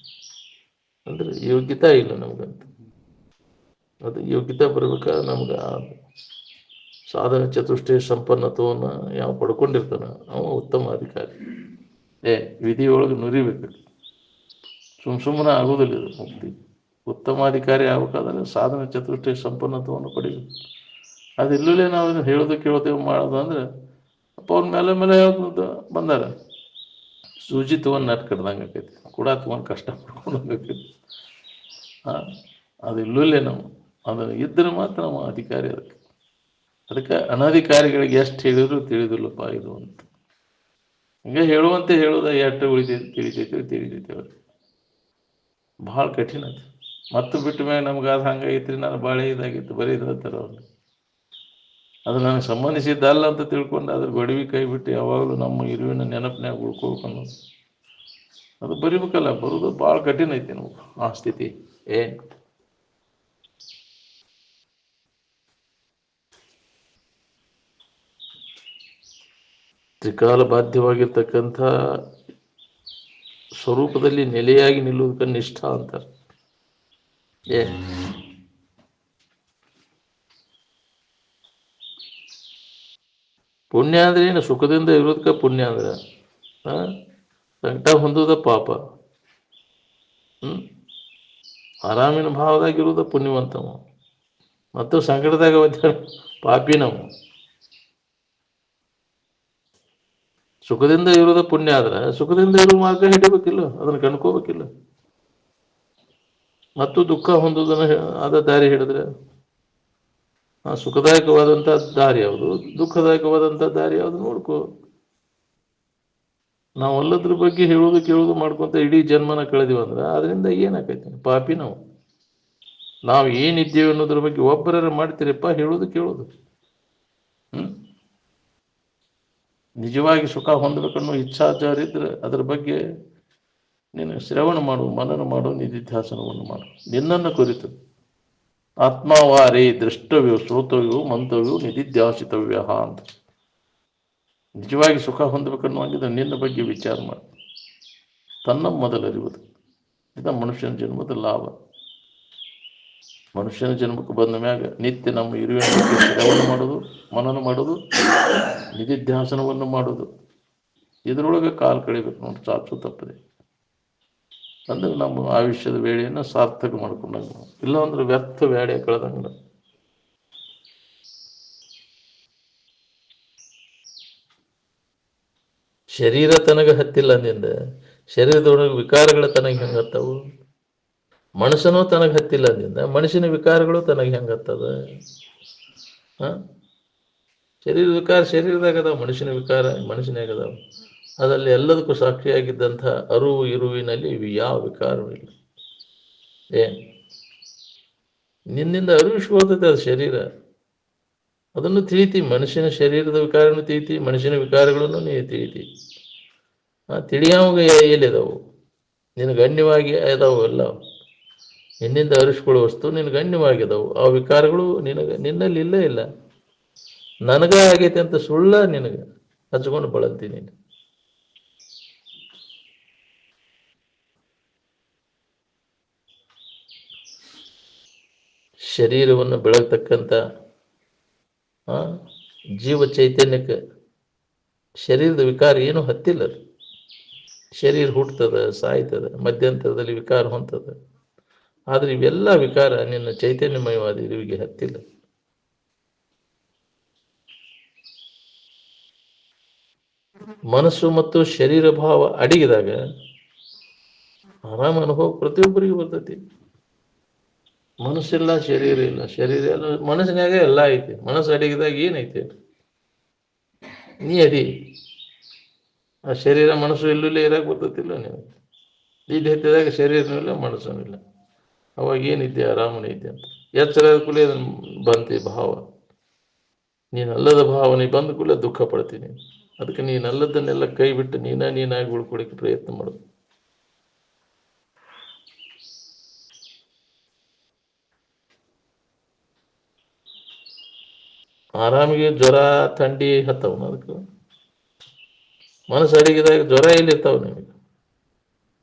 ಅಂದ್ರೆ ಯೋಗ್ಯತಾ ಇಲ್ಲ ನಮ್ಗಂತ. ಅದು ಯೋಗ್ಯತೆ ಬರ್ಬೇಕಾದ್ರೆ ನಮ್ಗೆ ಸಾಧನ ಚತುಷ್ಟಯ ಸಂಪನ್ನತ್ವವನ್ನು ಯಾವ ಪಡ್ಕೊಂಡಿರ್ತಾನ ಅವ ಉತ್ತಮ ಅಧಿಕಾರಿ. ವಿಧಿಯೊಳಗೆ ನುರಿಬೇಕು. ಸುಮ್ಮನೆ ಆಗೋದಿಲ್ಲ ಇದು ಮುಕ್ತಿ. ಉತ್ತಮಾಧಿಕಾರಿ ಆಗ್ಬೇಕಾದ್ರೆ ಸಾಧನ ಚತುಷ್ಟಯ ಸಂಪನ್ನತ್ವವನ್ನು ಪಡಿಬೇಕು. ಅದು ಇಲ್ಲೇ ನಾವು ಹೇಳೋದು ಕೇಳೋದೇವು ಮಾಡೋದು ಅಂದ್ರೆ ಅಪ್ಪ ಅವ್ರ ಮೇಲೆ ಮೇಲೆ ಬಂದಾರ ಸೂಜಿ ತೊಗೊಂಡು ನಟ್ ಕಡ್ದಂಗೆ ಆಕೈತಿ, ಕೂಡ ತೊಗೊಂಡು ಕಷ್ಟ ಪಡ್ಕೊಂಡು ಆಕೈತಿ. ಅದು ಇಲ್ಲೇ ನಾವು ಅದನ್ನು ಇದ್ರೆ ಮಾತ್ರ ನಾವು ಅಧಿಕಾರಿ. ಅದಕ್ಕೆ ಅನಧಿಕಾರಿಗಳಿಗೆ ಎಷ್ಟು ಹೇಳಿದ್ರು ತಿಳಿದಿಲ್ಲಪ್ಪ ಇದು ಅಂತ. ಹಿಂಗೆ ಹೇಳುವಂತೆ ಹೇಳೋದ ಎಷ್ಟು ತಿಳಿತೈತೆ ಅವ್ರಿಗೆ. ಭಾಳ ಕಠಿಣ ಅದು. ಮತ್ತು ಬಿಟ್ಟ ಮ್ಯಾಗ ನಮ್ಗೆ ಅದು ಹಂಗಾಗಿತ್ತು, ನಾನು ಭಾಳ ಇದಾಗಿತ್ತು ಬರೀ ಇದ್ರಂತಾರೆ ಅವ್ರು. ಅದು ನನಗೆ ಸಂಬಂಧಿಸಿದ್ದಲ್ಲ ಅಂತ ತಿಳ್ಕೊಂಡು ಅದ್ರ ಬಡವಿ ಕೈ ಬಿಟ್ಟು ಯಾವಾಗಲೂ ನಮ್ಮ ಇರುವಿನ ನೆನಪಿನಾಗ ಉಳ್ಕೋಬೇಕು ಅನ್ನೋದು. ಅದು ಬರಿಬೇಕಲ್ಲ, ಬರೋದು ಭಾಳ ಕಠಿಣ ಐತಿ ನಾವು ಆ ಸ್ಥಿತಿ. ತ್ರಿಕಾಲ ಬಾಧ್ಯವಾಗಿರ್ತಕ್ಕಂಥ ಸ್ವರೂಪದಲ್ಲಿ ನೆಲೆಯಾಗಿ ನಿಲ್ಲುವುದಕ್ಕೆ ನಿಷ್ಠ ಅಂತಾರೆ. ಪುಣ್ಯ ಅಂದ್ರೆ ಏನು? ಸುಖದಿಂದ ಇರೋದಕ್ಕೆ ಪುಣ್ಯ ಅಂದ್ರೆ ಸಂಕಟ ಹೊಂದೋದ ಪಾಪ. ಆರಾಮಿನ ಭಾವದಾಗಿರುವುದ ಪುಣ್ಯವಂತವ, ಮತ್ತು ಸಂಕಟದಾಗ ಪಾಪಿ ನಾವು. ಸುಖದಿಂದ ಇರೋದ ಪುಣ್ಯ ಆದ್ರೆ ಸುಖದಿಂದ ಇರೋ ಮಾರ್ಗ ಹಿಡಿಬೇಕಿಲ್ಲ, ಅದನ್ನು ಕಣ್ಕೋಬೇಕಿಲ್ಲ. ಮತ್ತು ದುಃಖ ಹೊಂದೋದನ್ನ ಅದ ದಾರಿ ಹಿಡಿದ್ರೆ ಸುಖದಾಯಕವಾದಂಥ ದಾರಿ ಯಾವುದು, ದುಃಖದಾಯಕವಾದಂಥ ದಾರಿ ಯಾವುದು ನೋಡ್ಕೋ. ನಾವು ಅಲ್ಲದ್ರ ಬಗ್ಗೆ ಹೇಳೋದು ಕೇಳೋದು ಮಾಡ್ಕೊಂತ ಇಡೀ ಜನ್ಮನ ಕಳೆದಿವ ಅಂದ್ರೆ ಅದರಿಂದ ಏನಾಕೈತಿ? ಪಾಪಿ ನಾವು. ನಾವು ಏನಿದ್ದೇವೆ ಅನ್ನೋದ್ರ ಬಗ್ಗೆ ಒಬ್ಬರ ಮಾಡ್ತೀರಪ್ಪ ಹೇಳೋದು ಕೇಳೋದು. ನಿಜವಾಗಿ ಸುಖ ಹೊಂದಬೇಕನ್ನೋ ಇಚ್ಛಾಚಾರ ಇದ್ರೆ ಅದ್ರ ಬಗ್ಗೆ ನೀನು ಶ್ರವಣ ಮಾಡು, ಮನನ ಮಾಡು, ನಿಧಿಧ್ಯಾಸನವನ್ನು ಮಾಡು. ನಿನ್ನನ್ನು ಕುರಿತು ಆತ್ಮವಾರಿ ದೃಷ್ಟವ್ಯೋ ಶ್ರೋತವ್ಯೋ ಮಂತವ್ಯೋ ನಿಧಿಧ್ಯಾಸಿತವ್ಯ ಅಂತ. ನಿಜವಾಗಿ ಸುಖ ಹೊಂದಬೇಕನ್ನುವಂಗಿದ್ರೆ ನಿನ್ನ ಬಗ್ಗೆ ವಿಚಾರ ಮಾಡಿ ತನ್ನ ಮೊದಲರಿಯುವುದು. ಇದು ಮನುಷ್ಯನ ಜನ್ಮದ ಲಾಭ. ಮನುಷ್ಯನ ಜನ್ಮಕ್ಕೆ ಬಂದ ಮ್ಯಾಗ ನಿತ್ಯ ನಮ್ಮ ಇರುವಿನ ಬಗ್ಗೆ ಶ್ರವಣ ಮಾಡೋದು, ಮನನ ಮಾಡೋದು, ನಿಧಿಧ್ಯಾಸನವನ್ನು ಮಾಡೋದು. ಇದರೊಳಗೆ ಕಾಲು ಕಳಿಬೇಕು ನೋಡಿ, ಸಾಕು ತಪ್ಪದೆ. ಅಂದ್ರೆ ನಮ್ಮ ಆಯುಷ್ಯದ ವೇಳೆಯನ್ನು ಸಾರ್ಥಕ ಮಾಡ್ಕೊಂಡಂಗ, ಇಲ್ಲ ಅಂದ್ರೆ ವ್ಯರ್ಥ ಬೇಳೆ ಕಳೆದಂಗ. ಶರೀರ ತನಗ ಹತ್ತಿಲ್ಲ ಅಂದಿಂದ ಶರೀರದೊಳಗೆ ವಿಕಾರಗಳ ತನಗೆ ಹೆಂಗೆ ಹತ್ತವು? ಮನುಷ್ಯನೂ ತನಗೆ ಹತ್ತಿಲ್ಲ ಅಂದಿಂದ ಮನುಷ್ಯನ ವಿಕಾರಗಳು ತನಗೆ ಹೆಂಗೆ ಹತ್ತದ? ಶರೀರ ವಿಕಾರ ಶರೀರದಾಗ ಅದಾವ, ಮನುಷ್ಯನ ವಿಕಾರ ಮನುಷ್ಯನಾಗ ಅದಾವ. ಅದರಲ್ಲಿ ಎಲ್ಲದಕ್ಕೂ ಸಾಕ್ಷಿಯಾಗಿದ್ದಂಥ ಅರಿವು ಇರುವಿನಲ್ಲಿ ಇವು ಯಾವ ವಿಕಾರವೂ ಇಲ್ಲ. ನಿನ್ನಿಂದ ಅರಿವಿಸ್ಬೋದತೆ ಅದು ಶರೀರ, ಅದನ್ನು ತಿಳಿತಿ. ಮನುಷ್ಯನ ಶರೀರದ ವಿಕಾರವನ್ನು ತಿಳಿತಿ, ಮನುಷ್ಯನ ವಿಕಾರಗಳನ್ನು ನೀವು ತಿಳಿತಿ. ತಿಳಿಯವಾಗ ಎಲ್ಲಿದಾವು? ನಿನಗೆ ಗಣ್ಯವಾಗಿ ಅದಾವು ಎಲ್ಲ. ನಿನ್ನಿಂದ ಅರಿಸ್ಕೊಳ್ಳೋ ವಸ್ತು ನಿನಗೆ ಗಣ್ಯವಾಗಿದಾವು. ಆ ವಿಕಾರಗಳು ನಿನ್ನಲ್ಲಿ ಇಲ್ಲೇ ಇಲ್ಲ. ನನಗ ಆಗೈತೆ ಅಂತ ಸುಳ್ಳ ನಿನಗೆ ಹಚ್ಕೊಂಡು ಬಳಲ್ತೀನಿ. ಶರೀರವನ್ನು ಬೆಳಗ್ತಕ್ಕಂಥ ಜೀವ ಚೈತನ್ಯಕ್ಕೆ ಶರೀರದ ವಿಕಾರ ಏನೂ ಹತ್ತಿಲ್ಲ. ಶರೀರ ಹುಟ್ಟುತ್ತದೆ, ಸಾಯ್ತದೆ, ಮಧ್ಯಂತರದಲ್ಲಿ ವಿಕಾರ ಹೊಂತದೆ. ಆದರೆ ಇವೆಲ್ಲ ವಿಕಾರ ನಿನ್ನ ಚೈತನ್ಯಮಯವಾದ ಇರುವಿಗೆ ಹತ್ತಿಲ್ಲ. ಮನಸ್ಸು ಮತ್ತು ಶರೀರ ಭಾವ ಅಡಗಿದಾಗ ಆರಾಮ ಅನುಭವ ಪ್ರತಿಯೊಬ್ಬರಿಗೂ ಬರ್ತೈತಿ. ಮನಸ್ಸಿಲ್ಲ, ಶರೀರ ಇಲ್ಲ, ಶರೀರ ಎಲ್ಲ ಮನಸ್ಸಿನಾಗ ಎಲ್ಲ ಐತಿ. ಮನಸ್ಸು ಅಡಗಿದಾಗ ಏನೈತಿ? ನೀ ಅದಿ. ಆ ಶರೀರ ಮನಸ್ಸು ಇಲ್ಲೇ ಇರಕ್ಕೆ ಬರ್ತೈತಿಲ್ಲ ನೀವು. ಇದು ಎತ್ತಿದಾಗ ಶರೀರನೂ ಇಲ್ಲ, ಮನಸ್ಸೂ ಇಲ್ಲ. ಅವಾಗ ಏನಿದ್ದೆ? ಆರಾಮನೈತಿ ಅಂತ ಎಚ್ಚರ ಕೂಡಲೇ ಬಂತಿ ಭಾವ. ನೀನಲ್ಲದ ಭಾವನೆ ಬಂದ ಕೂಡಲೇ ದುಃಖ ಪಡ್ತೀನಿ. ಅದಕ್ಕೆ ನೀನಲ್ಲದನ್ನೆಲ್ಲ ಕೈ ಬಿಟ್ಟು ನೀನಾಗಿ ಉಳ್ಕೊಳಕ್ಕೆ ಪ್ರಯತ್ನ ಮಾಡು. ಆರಾಮಿಗೆ ಜ್ವರ ಥಂಡಿ ಹತ್ತವ. ಅದಕ್ಕೆ ಮನಸ್ಸು ಅಡಗಿದಾಗ ಜ್ವರ ಎಲ್ಲಿರ್ತಾವ ನಿಮಗೆ?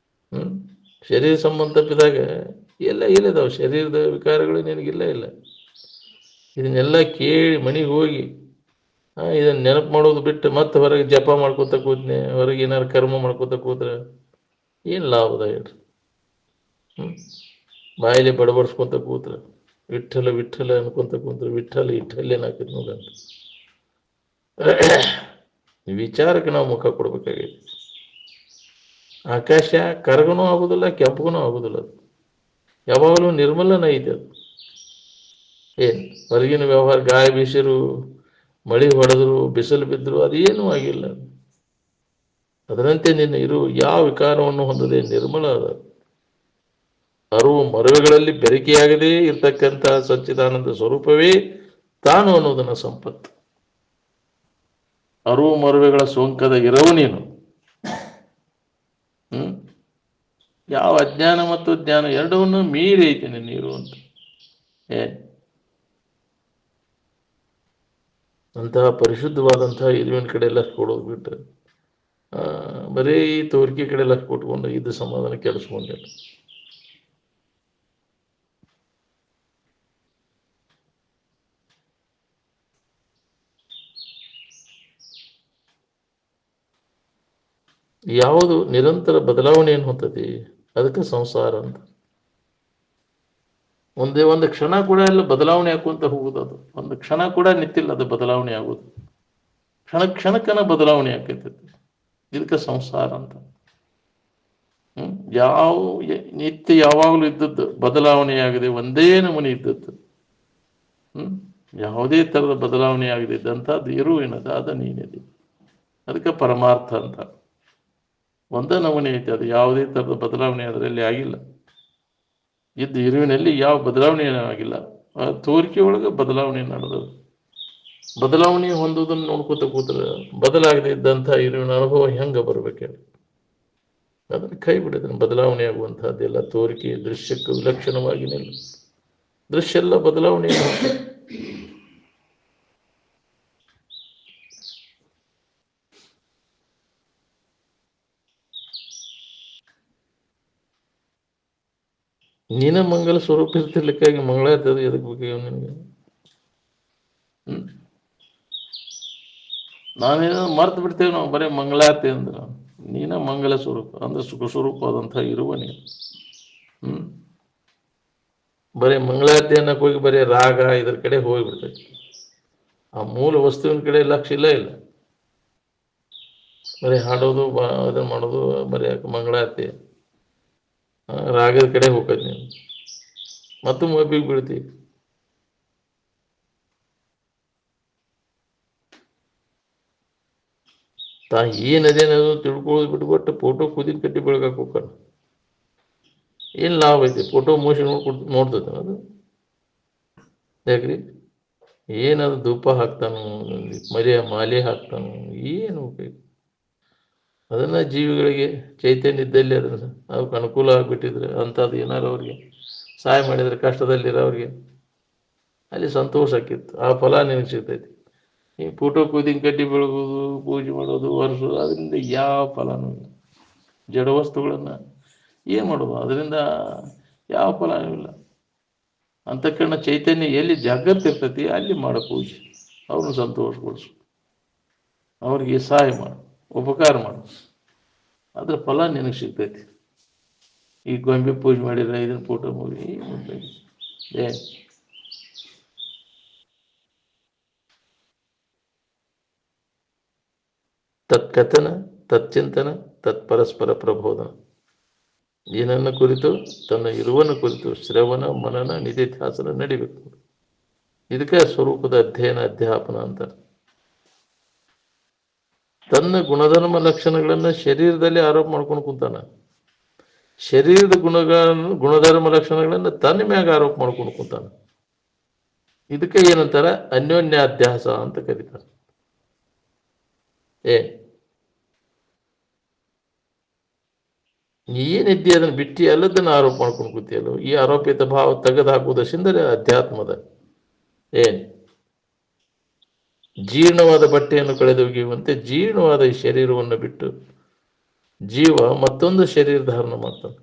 ಶರೀರ ಸಂಬಂಧ ತಪ್ಪಿದಾಗ ಎಲ್ಲಿದಾವೆ ಶರೀರದ ವಿಕಾರಗಳು? ನಿನಗಿಲ್ಲ ಇಲ್ಲ. ಇದನ್ನೆಲ್ಲ ಕೇಳಿ ಮನೆಗೆ ಹೋಗಿ ಇದನ್ನು ನೆನಪು ಮಾಡೋದು ಬಿಟ್ಟು ಮತ್ತೆ ಹೊರಗೆ ಜಪ ಮಾಡ್ಕೋತ ಕೂತ್ನೆ, ಹೊರಗೆ ಏನಾರು ಕರ್ಮ ಮಾಡ್ಕೋತ ಕೂತ್ರೆ ಏನು ಲಾಭದ ಹೇಳ್ರಿ? ಬಾಯಲ್ಲಿ ಬಡಬಡಿಸ್ಕೊತ ಕೂತ್ರೆ, ವಿಠ್ಠಲ ವಿಠ್ಠಲ ಅನ್ಕೊಂತ ಕೂತ್ರೆ ವಿಠ್ಠಲ ಇಠ್ಠಲ್ ಏನಾಗ್ತದೆ ನೋಡಂತ ವಿಚಾರಕ್ಕೆ ನಾವು ಮುಖ ಕೊಡ್ಬೇಕಾಗೈತಿ. ಆಕಾಶ ಕರಗನೂ ಆಗೋದಿಲ್ಲ, ಕೆಂಪಗೂ ಆಗೋದಿಲ್ಲ. ಅದು ಯಾವಾಗಲೂ ನಿರ್ಮಲನ ಐತೆ. ಅದು ಹೊರಗಿನ ವ್ಯವಹಾರ, ಗಾಳಿ ಬೀಸಿರು, ಮಳೆ ಹೊಡೆದ್ರು, ಬಿಸಿಲು ಬಿದ್ದರು, ಅದೇನೂ ಆಗಿಲ್ಲ. ಅದರಂತೆ ನಿನ್ನ ಇರು ಯಾವ ವಿಕಾರವನ್ನು ಹೊಂದದೆ ನಿರ್ಮಲ ಅದ. ಅರಿವು ಮರವೆಗಳಲ್ಲಿ ಬೆರಕೆಯಾಗದೇ ಇರ್ತಕ್ಕಂಥ ಸಚ್ಚಿದಾನಂದ ಸ್ವರೂಪವೇ ತಾನು ಅನ್ನೋದನ್ನ ಸಂಪತ್ತು. ಅರಿವು ಮರವೆಗಳ ಸೋಂಕದ ಇರವು ನೀನು. ಯಾವ ಅಜ್ಞಾನ ಮತ್ತು ಜ್ಞಾನ ಎರಡವನ್ನು ಮೀರಿ ಐತಿ ನಿನ್ನ ಇರು ಅಂತ. ಅಂತಹ ಪರಿಶುದ್ಧವಾದಂತಹ ಇರುವಿನ ಕಡೆ ಎಲ್ಲ ಕೊಡೋದು ಬಿಟ್ಟು ಬರೀ ಈ ತೋರಿಕೆ ಕಡೆ ಎಲ್ಲ ಕೊಟ್ಕೊಂಡು ಇದ್ದ ಸಮಾಧಾನ ಕೆಡಿಸ್ಕೊಂಡಿಲ್ಲ. ಯಾವುದು ನಿರಂತರ ಬದಲಾವಣೆಯನ್ನು ಹೊಂದತಿ ಅದಕ್ಕೆ ಸಂಸಾರ ಅಂತ. ಒಂದೇ ಒಂದು ಕ್ಷಣ ಕೂಡ ಎಲ್ಲ ಬದಲಾವಣೆ ಆಗುವಂತ ಹೋಗುದು. ಅದು ಒಂದು ಕ್ಷಣ ಕೂಡ ನಿಂತಿಲ್ಲ, ಅದು ಬದಲಾವಣೆ ಆಗುದು. ಕ್ಷಣಕ್ಕನ ಬದಲಾವಣೆ ಆಕೈತೈತಿ. ಇದಕ್ಕೆ ಸಂಸಾರ ಅಂತ. ಯಾವ ನಿತ್ಯ ಯಾವಾಗಲೂ ಇದ್ದದ್ದು ಬದಲಾವಣೆಯಾಗದೆ ಒಂದೇ ನಮೂನೆ ಇದ್ದದ್ದು. ಯಾವುದೇ ಥರದ ಬದಲಾವಣೆ ಆಗದಿದ್ದಂಥದ್ದು ಇರುವಿನದ ಅದ ನೀನಿದೆ. ಅದಕ್ಕೆ ಪರಮಾರ್ಥ ಅಂತ. ಒಂದೇ ನಮೂನೆ ಐತೆ, ಅದು ಯಾವುದೇ ಥರದ ಬದಲಾವಣೆ ಅದರಲ್ಲಿ ಆಗಿಲ್ಲ. ಇದ್ದು ಇರುವಿನಲ್ಲಿ ಯಾವ ಬದಲಾವಣೆ ಆಗಿಲ್ಲ. ಆ ತೋರಿಕೆ ಒಳಗೆ ಬದಲಾವಣೆ ನಡೆದದು. ಬದಲಾವಣೆ ಹೊಂದುವುದನ್ನು ನೋಡ್ಕೋತ ಕೂತ್ರೆ ಬದಲಾಗದೆ ಇದ್ದಂಥ ಇರುವಿನ ಅನುಭವ ಹೆಂಗೆ ಬರ್ಬೇಕು? ಅದನ್ನು ಕೈ ಬಿಡಿದ್ರೆ ಬದಲಾವಣೆ ಆಗುವಂತಹದ್ದೆಲ್ಲ ತೋರಿಕೆ ದೃಶ್ಯಕ್ಕೆ ವಿಲಕ್ಷಣವಾಗಿ ನಿಲ್ಲ. ದೃಶ್ಯ ಎಲ್ಲ ಬದಲಾವಣೆ. ನೀನ ಮಂಗಲ ಸ್ವರೂಪ ಇರ್ತಿರ್ಲಿಕ್ಕಾಗಿ ಮಂಗಳಾರತಿ ಅದು ಎದಕ್ಕೆ ಬೇಕಾಗ ನಿನಗೆ? ನಾವೇನೋ ಮರ್ತು ಬಿಡ್ತೇವೆ ನಾವು ಬರೀ ಮಂಗಳಾರತಿ ಅಂದ್ರೆ. ನೀನ ಮಂಗಲ ಸ್ವರೂಪ ಅಂದ್ರೆ ಸುಖ ಸ್ವರೂಪವಾದಂಥ ಇರುವ ನೀನು. ಬರೀ ಮಂಗಳಾರತಿ ಅನ್ನಕ್ಕೆ ಹೋಗಿ ಬರೀ ರಾಗ ಇದ್ರ ಕಡೆ ಹೋಗಿಬಿಡ್ತೈತಿ. ಆ ಮೂಲ ವಸ್ತುವಿನ ಕಡೆ ಲಕ್ಷ್ಯ ಇಲ್ಲ ಇಲ್ಲ. ಬರೀ ಹಾಡೋದು ಅದನ್ನ ಮಾಡೋದು, ಬರೀ ಮಂಗಳಾರತಿ ರಾಗದ ಕಡೆ ಹೋಗ್ತೈತಿ ನೀನು, ಮತ್ತು ಮಬ್ಬಿಗೆ ಬೀಳ್ತಿ. ತಾ ಏನದೇನದು ತಿಳ್ಕೊಳ್ಳೋದು ಬಿಟ್ಬಿಟ್ಟು ಫೋಟೋ ಕುದಿನ ಕಟ್ಟಿ ಬೆಳಗಕ್ಕೆ ಹೋಗ್ತಾನ. ಏನು ಲಾಭ ಐತಿ? ಫೋಟೋ ಮೋಷನ್ ನೋಡ್ತೈತೆ ಅದು ಯಾಕ್ರಿ? ಏನದು ಧೂಪ ಹಾಕ್ತಾನು, ಮರಿಯ ಮಾಲೆ ಹಾಕ್ತಾನು, ಏನು ಉಪಯೋಗ? ಅದನ್ನ ಜೀವಿಗಳಿಗೆ ಚೈತನ್ಯ ಇದ್ದಲ್ಲಿ ಅದನ್ನ ಅವಕ್ಕೆ ಅನುಕೂಲ ಆಗಿಬಿಟ್ಟಿದ್ರೆ ಅಂಥದ್ದು ಏನಾರು ಅವ್ರಿಗೆ ಸಹಾಯ ಮಾಡಿದರೆ ಕಷ್ಟದಲ್ಲಿರೋರಿಗೆ ಅಲ್ಲಿ ಸಂತೋಷ ಆಕಿತ್ತು. ಆ ಫಲ ನಿನಗೆ ಸಿಗ್ತೈತಿ. ಈ ಫೋಟೋ ಕೂದಿನ ಕಡ್ಡಿ ಬೆಳಗೋದು, ಪೂಜೆ ಮಾಡೋದು, ಒರೆಸೋದು, ಅದರಿಂದ ಯಾವ ಫಲನೂ ಇಲ್ಲ. ಜಡ ವಸ್ತುಗಳನ್ನು ಏನು ಮಾಡೋದು? ಅದರಿಂದ ಯಾವ ಫಲನೂ ಇಲ್ಲ. ಅಂತಃಕರಣ ಚೈತನ್ಯ ಎಲ್ಲಿ ಜಾಗೃತಿ ಇರ್ತೈತಿ ಅಲ್ಲಿ ಮಾಡೋ ಪೂಜೆ, ಅವ್ರನ್ನ ಸಂತೋಷಗೊಳಿಸು, ಅವ್ರಿಗೆ ಸಹಾಯ ಮಾಡು, ಉಪಕಾರ ಮಾಡು, ಅದ್ರ ಫಲ ನಿನಗೆ ಸಿಗ್ತೈತಿ. ಈ ಗೊಂಬೆ ಪೂಜೆ ಮಾಡಿದ್ರೆ ಇದನ್ನ ಫೋಟೋ ಮುಗಿ ಏ ತತ್ಕಥನ, ತಚ್ಚಿಂತನ, ತತ್ಪರಸ್ಪರ ಪ್ರಬೋಧನ. ಏನನ್ನ ಕುರಿತು? ತನ್ನ ಇರುವನ್ನು ಕುರಿತು ಶ್ರವಣ ಮನನ ನಿಧಿಧ್ಯಾಸನ ನಡಿಬೇಕು. ಇದಕ್ಕೆ ಸ್ವರೂಪದ ಅಧ್ಯಯನ ಅಧ್ಯಾಪನ ಅಂತಾರೆ. ತನ್ನ ಗುಣಧರ್ಮ ಲಕ್ಷಣಗಳನ್ನ ಶರೀರದಲ್ಲಿ ಆರೋಪ ಮಾಡ್ಕೊಂಡು ಕುಂತಾನ. ಶರೀರದ ಗುಣಧರ್ಮ ಲಕ್ಷಣಗಳನ್ನ ತನ್ನ ಮ್ಯಾಗ ಆರೋಪ ಮಾಡ್ಕೊಂಡು ಕುಂತಾನ. ಇದಕ್ಕೆ ಏನಂತಾರ? ಅನ್ಯೋನ್ಯಾಧ್ಯಾಸ ಅಂತ ಕರೀತಾರೆ. ಏನಿದ್ದಿ ಅದನ್ನು ಬಿಟ್ಟು ಎಲ್ಲದನ್ನು ಆರೋಪ ಮಾಡ್ಕೊಂಡು ಕೂತಿಯಲ್ಲ. ಈ ಆರೋಪಿತ ಭಾವ ತೆಗೆದು ಹಾಕುವುದರಿಂದ ಅಧ್ಯಾತ್ಮದ ಜೀರ್ಣವಾದ ಬಟ್ಟೆಯನ್ನು ಕಳೆದೊಗೆಯುವಂತೆ ಜೀರ್ಣವಾದ ಈ ಶರೀರವನ್ನು ಬಿಟ್ಟು ಜೀವ ಮತ್ತೊಂದು ಶರೀರ ಧಾರಣ ಮಾಡ್ತಾನೆ.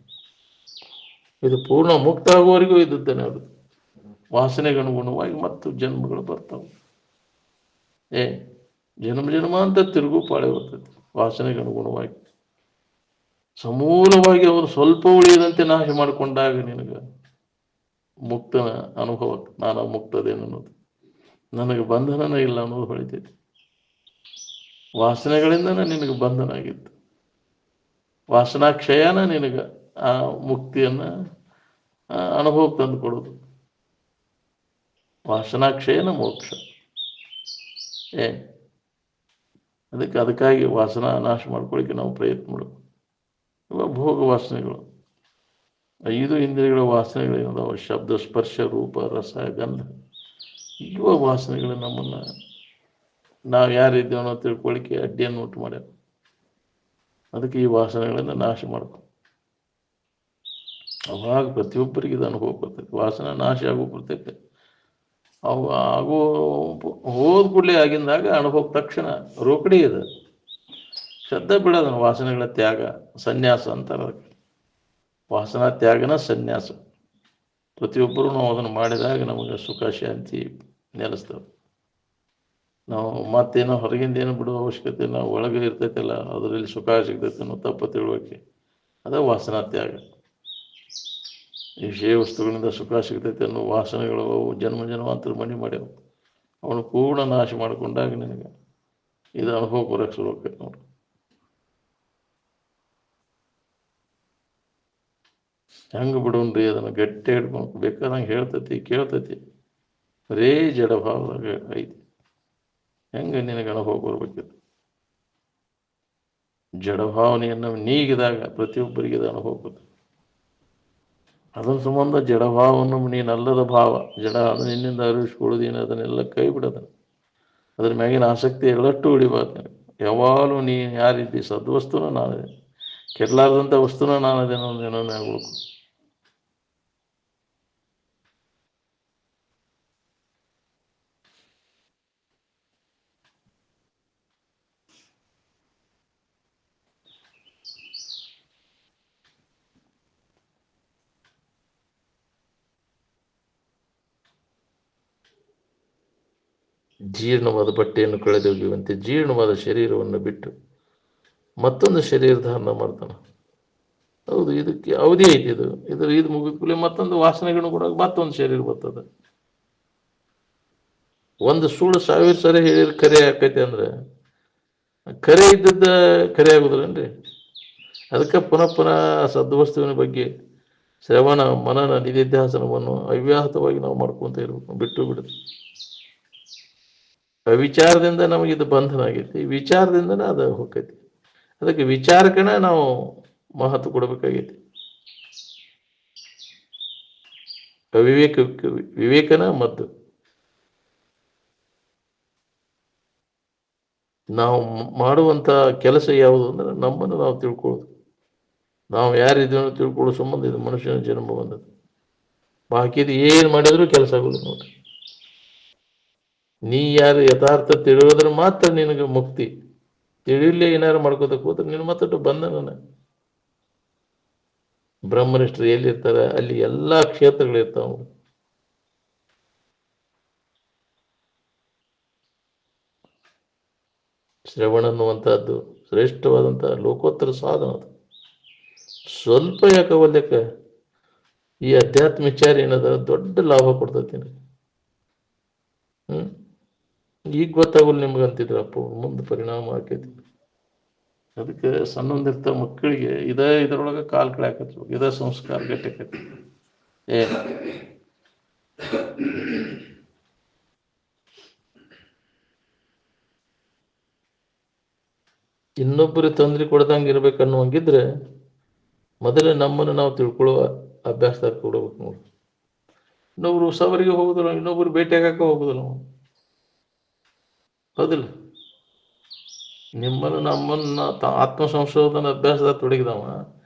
ಇದು ಪೂರ್ಣ ಮುಕ್ತ ಆಗುವವರೆಗೂ ಇದ್ದುತ್ತಾನೆ. ಅವರು ವಾಸನೆಗನುಗುಣವಾಗಿ ಮತ್ತು ಜನ್ಮಗಳು ಬರ್ತಾವೆ. ಜನ್ಮ ಅಂತ ತಿರುಗು ಪಾಳೆ ಬರ್ತೈತಿ. ವಾಸನೆಗನುಗುಣವಾಗಿ ಸಮೂಲವಾಗಿ ಅವರು ಸ್ವಲ್ಪ ಉಳಿಯದಂತೆ ನಾಶ ಮಾಡಿಕೊಂಡಾಗ ನಿನಗೆ ಮುಕ್ತನ ಅನುಭವ, ನಾನು ಮುಕ್ತದೇನನ್ನೋದು, ನನಗೆ ಬಂಧನನೇ ಇಲ್ಲ ಅನ್ನೋದು ಹೊಳಿತೈತಿ. ವಾಸನೆಗಳಿಂದನೇ ನಿನಗೆ ಬಂಧನ ಆಗಿತ್ತು. ವಾಸನಾಕ್ಷಯನ ನಿನಗೆ ಆ ಮುಕ್ತಿಯನ್ನು ಅನುಭವಕ್ಕೆ ತಂದು ಕೊಡೋದು. ವಾಸನಾಕ್ಷಯನ ಮೋಕ್ಷ. ಅದಕ್ಕಾಗಿ ವಾಸನಾ ನಾಶ ಮಾಡ್ಕೊಳ್ಳಿಕ್ಕೆ ನಾವು ಪ್ರಯತ್ನ ಮಾಡಬೇಕು. ಇವಾಗ ಭೋಗ ವಾಸನೆಗಳು, 5 ಇಂದ್ರಿಯಗಳ ವಾಸನೆಗಳೇನದಾವ, ಶಬ್ದ, ಸ್ಪರ್ಶ, ರೂಪ, ರಸ, ಗಂಧ. ಇವ ವಾಸನೆಗಳು ನಮ್ಮನ್ನು ನಾವು ಯಾರಿದ್ದೇವೆ ಅನ್ನೋ ತಿಳ್ಕೊಳ್ಳಿಕ್ಕೆ ಅಡ್ಡಿಯನ್ನು ಉಂಟು ಮಾಡ್ಯಾವ. ಅದಕ್ಕೆ ಈ ವಾಸನೆಗಳನ್ನು ನಾಶ ಮಾಡಬೇಕು. ಅವಾಗ ಪ್ರತಿಯೊಬ್ಬರಿಗೆ ಇದು ಅನುಭವ ಬರ್ತೈತೆ. ವಾಸನೆ ನಾಶ ಆಗೋ ಬರ್ತೈತೆ. ಅವು ಆಗೋ ಹೋದ ಕೂಡಲೇ ಆಗಿಂದಾಗ ಅನುಭವ ತಕ್ಷಣ ರೋಕಡಿ ಇದೆ. ಶ್ರದ್ಧೆ ಬಿಡೋದನ್ನು ವಾಸನೆಗಳ ತ್ಯಾಗ, ಸನ್ಯಾಸ ಅಂತಾರೆ. ಅದಕ್ಕೆ ವಾಸನಾ ತ್ಯಾಗನ ಸನ್ಯಾಸ. ಪ್ರತಿಯೊಬ್ಬರೂ ನಾವು ಅದನ್ನು ಮಾಡಿದಾಗ ನಮಗೆ ಸುಖ ಶಾಂತಿ ನೆಲೆಸ್ತವೆ. ನಾವು ಮತ್ತೇನೋ ಹೊರಗಿಂದ ಏನೋ ಬಿಡುವ ಅವಶ್ಯಕತೆ, ನಾವು ಒಳಗೆ ಇರ್ತೈತಲ್ಲ ಅದರಲ್ಲಿ ಸುಖ ಸಿಗ್ತೈತೆ ಅನ್ನೋ ತಪ್ಪು ತಿಳುವಳಿಕೆ, ಅದ ವಾಸನಾ ತ್ಯಾಗ. ಈ ವಿಷಯ ವಸ್ತುಗಳಿಂದ ಸುಖ ಸಿಗ್ತೈತೆ ಅನ್ನೋ ವಾಸನೆಗಳು ಜನ್ಮ ಜನ್ಮಾಂತರ ಮನೆ ಮಾಡ್ಯಾವ. ಅವನು ಪೂರ್ಣ ನಾಶ ಮಾಡಿಕೊಂಡಾಗ ನಿನಗೆ ಇದು ಅನುಭವ ಬರೋಕ್ಕೆ ಶುರು ಆಗ್ತೈತೆ ನೋಡಿ. ಹೆಂಗೆ ಬಿಡೋನ್ರಿ? ಅದನ್ನು ಗಟ್ಟಿ ಹಿಡ್ಕೊಂಡು ಬೇಕಾದಂಗೆ ಹೇಳ್ತೈತಿ, ಕೇಳ್ತೈತಿ. ಬರೇ ಜಡಭಾವದಾಗ ಐತಿ. ಹೆಂಗೆ ನಿನಗೆ ಅನುಭವ ಬರ್ಬೇಕಿತ್ತು? ಜಡಭಾವನೆಯನ್ನು ನೀಗಿದಾಗ ಪ್ರತಿಯೊಬ್ಬರಿಗೆ ಇದು ಅನುಭವ ಬರ್ತದೆ. ಅದರ ಸಂಬಂಧ ಜಡಭಾವವನ್ನು ನೀನಲ್ಲದ ಭಾವ, ಜಡ ಅದು ನಿನ್ನಿಂದ ಅರಿವಿಸ್ಕೊಳ್ಳೋದೇನು, ಅದನ್ನೆಲ್ಲ ಕೈ ಬಿಡೋದನ್ನು. ಅದ್ರ ಮ್ಯಾಗಿನ ಆಸಕ್ತಿ ಎಲ್ಲಷ್ಟು ಉಳಿಬಾರ್ದು ನನಗೆ. ಯಾವಾಗಲೂ ನೀನು ಯಾರಿದ್ದಿ, ಸದ್ವಸ್ತುನ ನಾನಿದೆ, ಕೆಡಲಾರ್ದಂಥ ವಸ್ತುನ ನಾನದೇನೋ ಏನೋ ಆಗ್ಬೇಕು. ಜೀರ್ಣವಾದ ಬಟ್ಟೆಯನ್ನು ಕಳೆದೊಗೆಯುವಂತೆ ಜೀರ್ಣವಾದ ಶರೀರವನ್ನು ಬಿಟ್ಟು ಮತ್ತೊಂದು ಶರೀರ ಧಾರಣ ಮಾಡ್ತಾನೆ. ಹೌದು, ಇದಕ್ಕೆ ಅವಧಿ ಐತಿ. ಇದು ಮುಗಿದ ಕೂಡಲೇ ಮತ್ತೊಂದು ವಾಸನೆಗಳನ್ನು ಕೂಡ ಮತ್ತೊಂದು ಶರೀರ ಬರ್ತದೆ. ಒಂದು ಸುಳ್ಳು 1000 ಸರಿ ಹೇಳಿದ್ರೆ ಕರೆ ಆಕೈತಿ ಅಂದ್ರೆ ಕರೆ ಇದ್ದದ್ದ ಕರೆ ಆಗುದಿಲ್ಲನ್ರಿ. ಅದಕ್ಕೆ ಪುನಃ ಪುನಃ ಸದ್ವಸ್ತುವಿನ ಬಗ್ಗೆ ಶ್ರವಣ ಮನನ ನಿಧಿಧ್ಯಾಸನವನ್ನು ಅವ್ಯಾಹತವಾಗಿ ನಾವು ಮಾಡ್ಕೊಂತ ಇರ್ಬೇಕು, ಬಿಟ್ಟು ಬಿಡುದು. ವಿಚಾರದಿಂದ ನಮಗಿದು ಬಂಧನ ಆಗೈತಿ, ವಿಚಾರದಿಂದನೇ ಅದು ಹೋಗ್ತೈತಿ. ಅದಕ್ಕೆ ವಿಚಾರಕ್ಕನ ನಾವು ಮಹತ್ವ ಕೊಡಬೇಕಾಗೈತಿ. ವಿವೇಕನ ಮದ್ದು. ನಾವು ಮಾಡುವಂತ ಕೆಲಸ ಯಾವುದು ಅಂದ್ರೆ ನಮ್ಮನ್ನು ನಾವು ತಿಳ್ಕೊಳ್ಳೋದು. ನಾವು ಯಾರಿದ್ದೀವಿ ತಿಳ್ಕೊಳ್ಳೋ ಸಂಬಂಧ ಇದು ಮನುಷ್ಯನ ಜನ್ಮ ಬಂದದ್ದು. ಬಾಕಿದು ಏನು ಮಾಡಿದ್ರು ಕೆಲಸ ಆಗೋದು ನೋಡ್ರಿ. ನೀ ಯಾರು ಯಥಾರ್ಥ ತಿಳಿಯೋದ್ರ ಮಾತ್ರ ನಿನಗೆ ಮುಕ್ತಿ. ತಿಳಿಯಲೇ ಏನಾರು ಮಾಡ್ಕೋತಕ್ಕೆ ಹೋದ್ರೆ ನೀನು ಮತ್ತಟ್ಟು ಬಂಧನ. ಬ್ರಹ್ಮನಿಷ್ಠರು ಎಲ್ಲಿರ್ತಾರೆ ಅಲ್ಲಿ ಎಲ್ಲಾ ಕ್ಷೇತ್ರಗಳಿರ್ತಾವ. ಶ್ರವಣ ಅನ್ನುವಂಥದ್ದು ಶ್ರೇಷ್ಠವಾದಂತಹ ಲೋಕೋತ್ತರ ಸಾಧನ. ಅದು ಸ್ವಲ್ಪ ಯಾಕವಲ್ಯಕ್ಕೆ ಈ ಅಧ್ಯಾತ್ಮ ವಿಚಾರ ಏನದ ದೊಡ್ಡ ಲಾಭ ಕೊಡ್ತೈತಿ. ಈಗ ಗೊತ್ತಾಗಲ್ಲ ನಿಮ್ಗೆ ಅಂತಿದ್ರಪ್ಪ, ಮುಂದೆ ಪರಿಣಾಮ ಆಕೈತಿ. ಅದಕ್ಕೆ ಸಣ್ಣಂದಿರ್ತ ಮಕ್ಕಳಿಗೆ ಇದರೊಳಗೆ ಕಾಲ್ ಕಳೆಯಾಕತ್ಬೇಕು, ಇದ ಸಂಸ್ಕಾರ ಗಟ್ಟಿಕೈತಿ. ಇನ್ನೊಬ್ಬರಿಗೆ ತೊಂದರೆ ಕೊಡ್ದಂಗೆ ಇರ್ಬೇಕನ್ನುವಂಗಿದ್ರೆ ಮೊದಲೇ ನಮ್ಮನ್ನು ನಾವು ತಿಳ್ಕೊಳ್ಳುವ ಅಭ್ಯಾಸದಾಗ ಕೊಡಬೇಕು ನೋಡಿ. ಇನ್ನೊಬ್ರು ಸವರಿಗೆ ಹೋಗುದಿಲ್ಲ, ಇನ್ನೊಬ್ರು ಭೇಟಿಯಾಗಕ್ಕ ಹೋಗುದಿಲ್ಲ. ಹೌದಿಲ್ಲ? ನಮ್ಮನ್ನ ಆತ್ಮ ಸಂಶೋಧನ ಅಭ್ಯಾಸದಾಗ ತೊಡಗಿದವ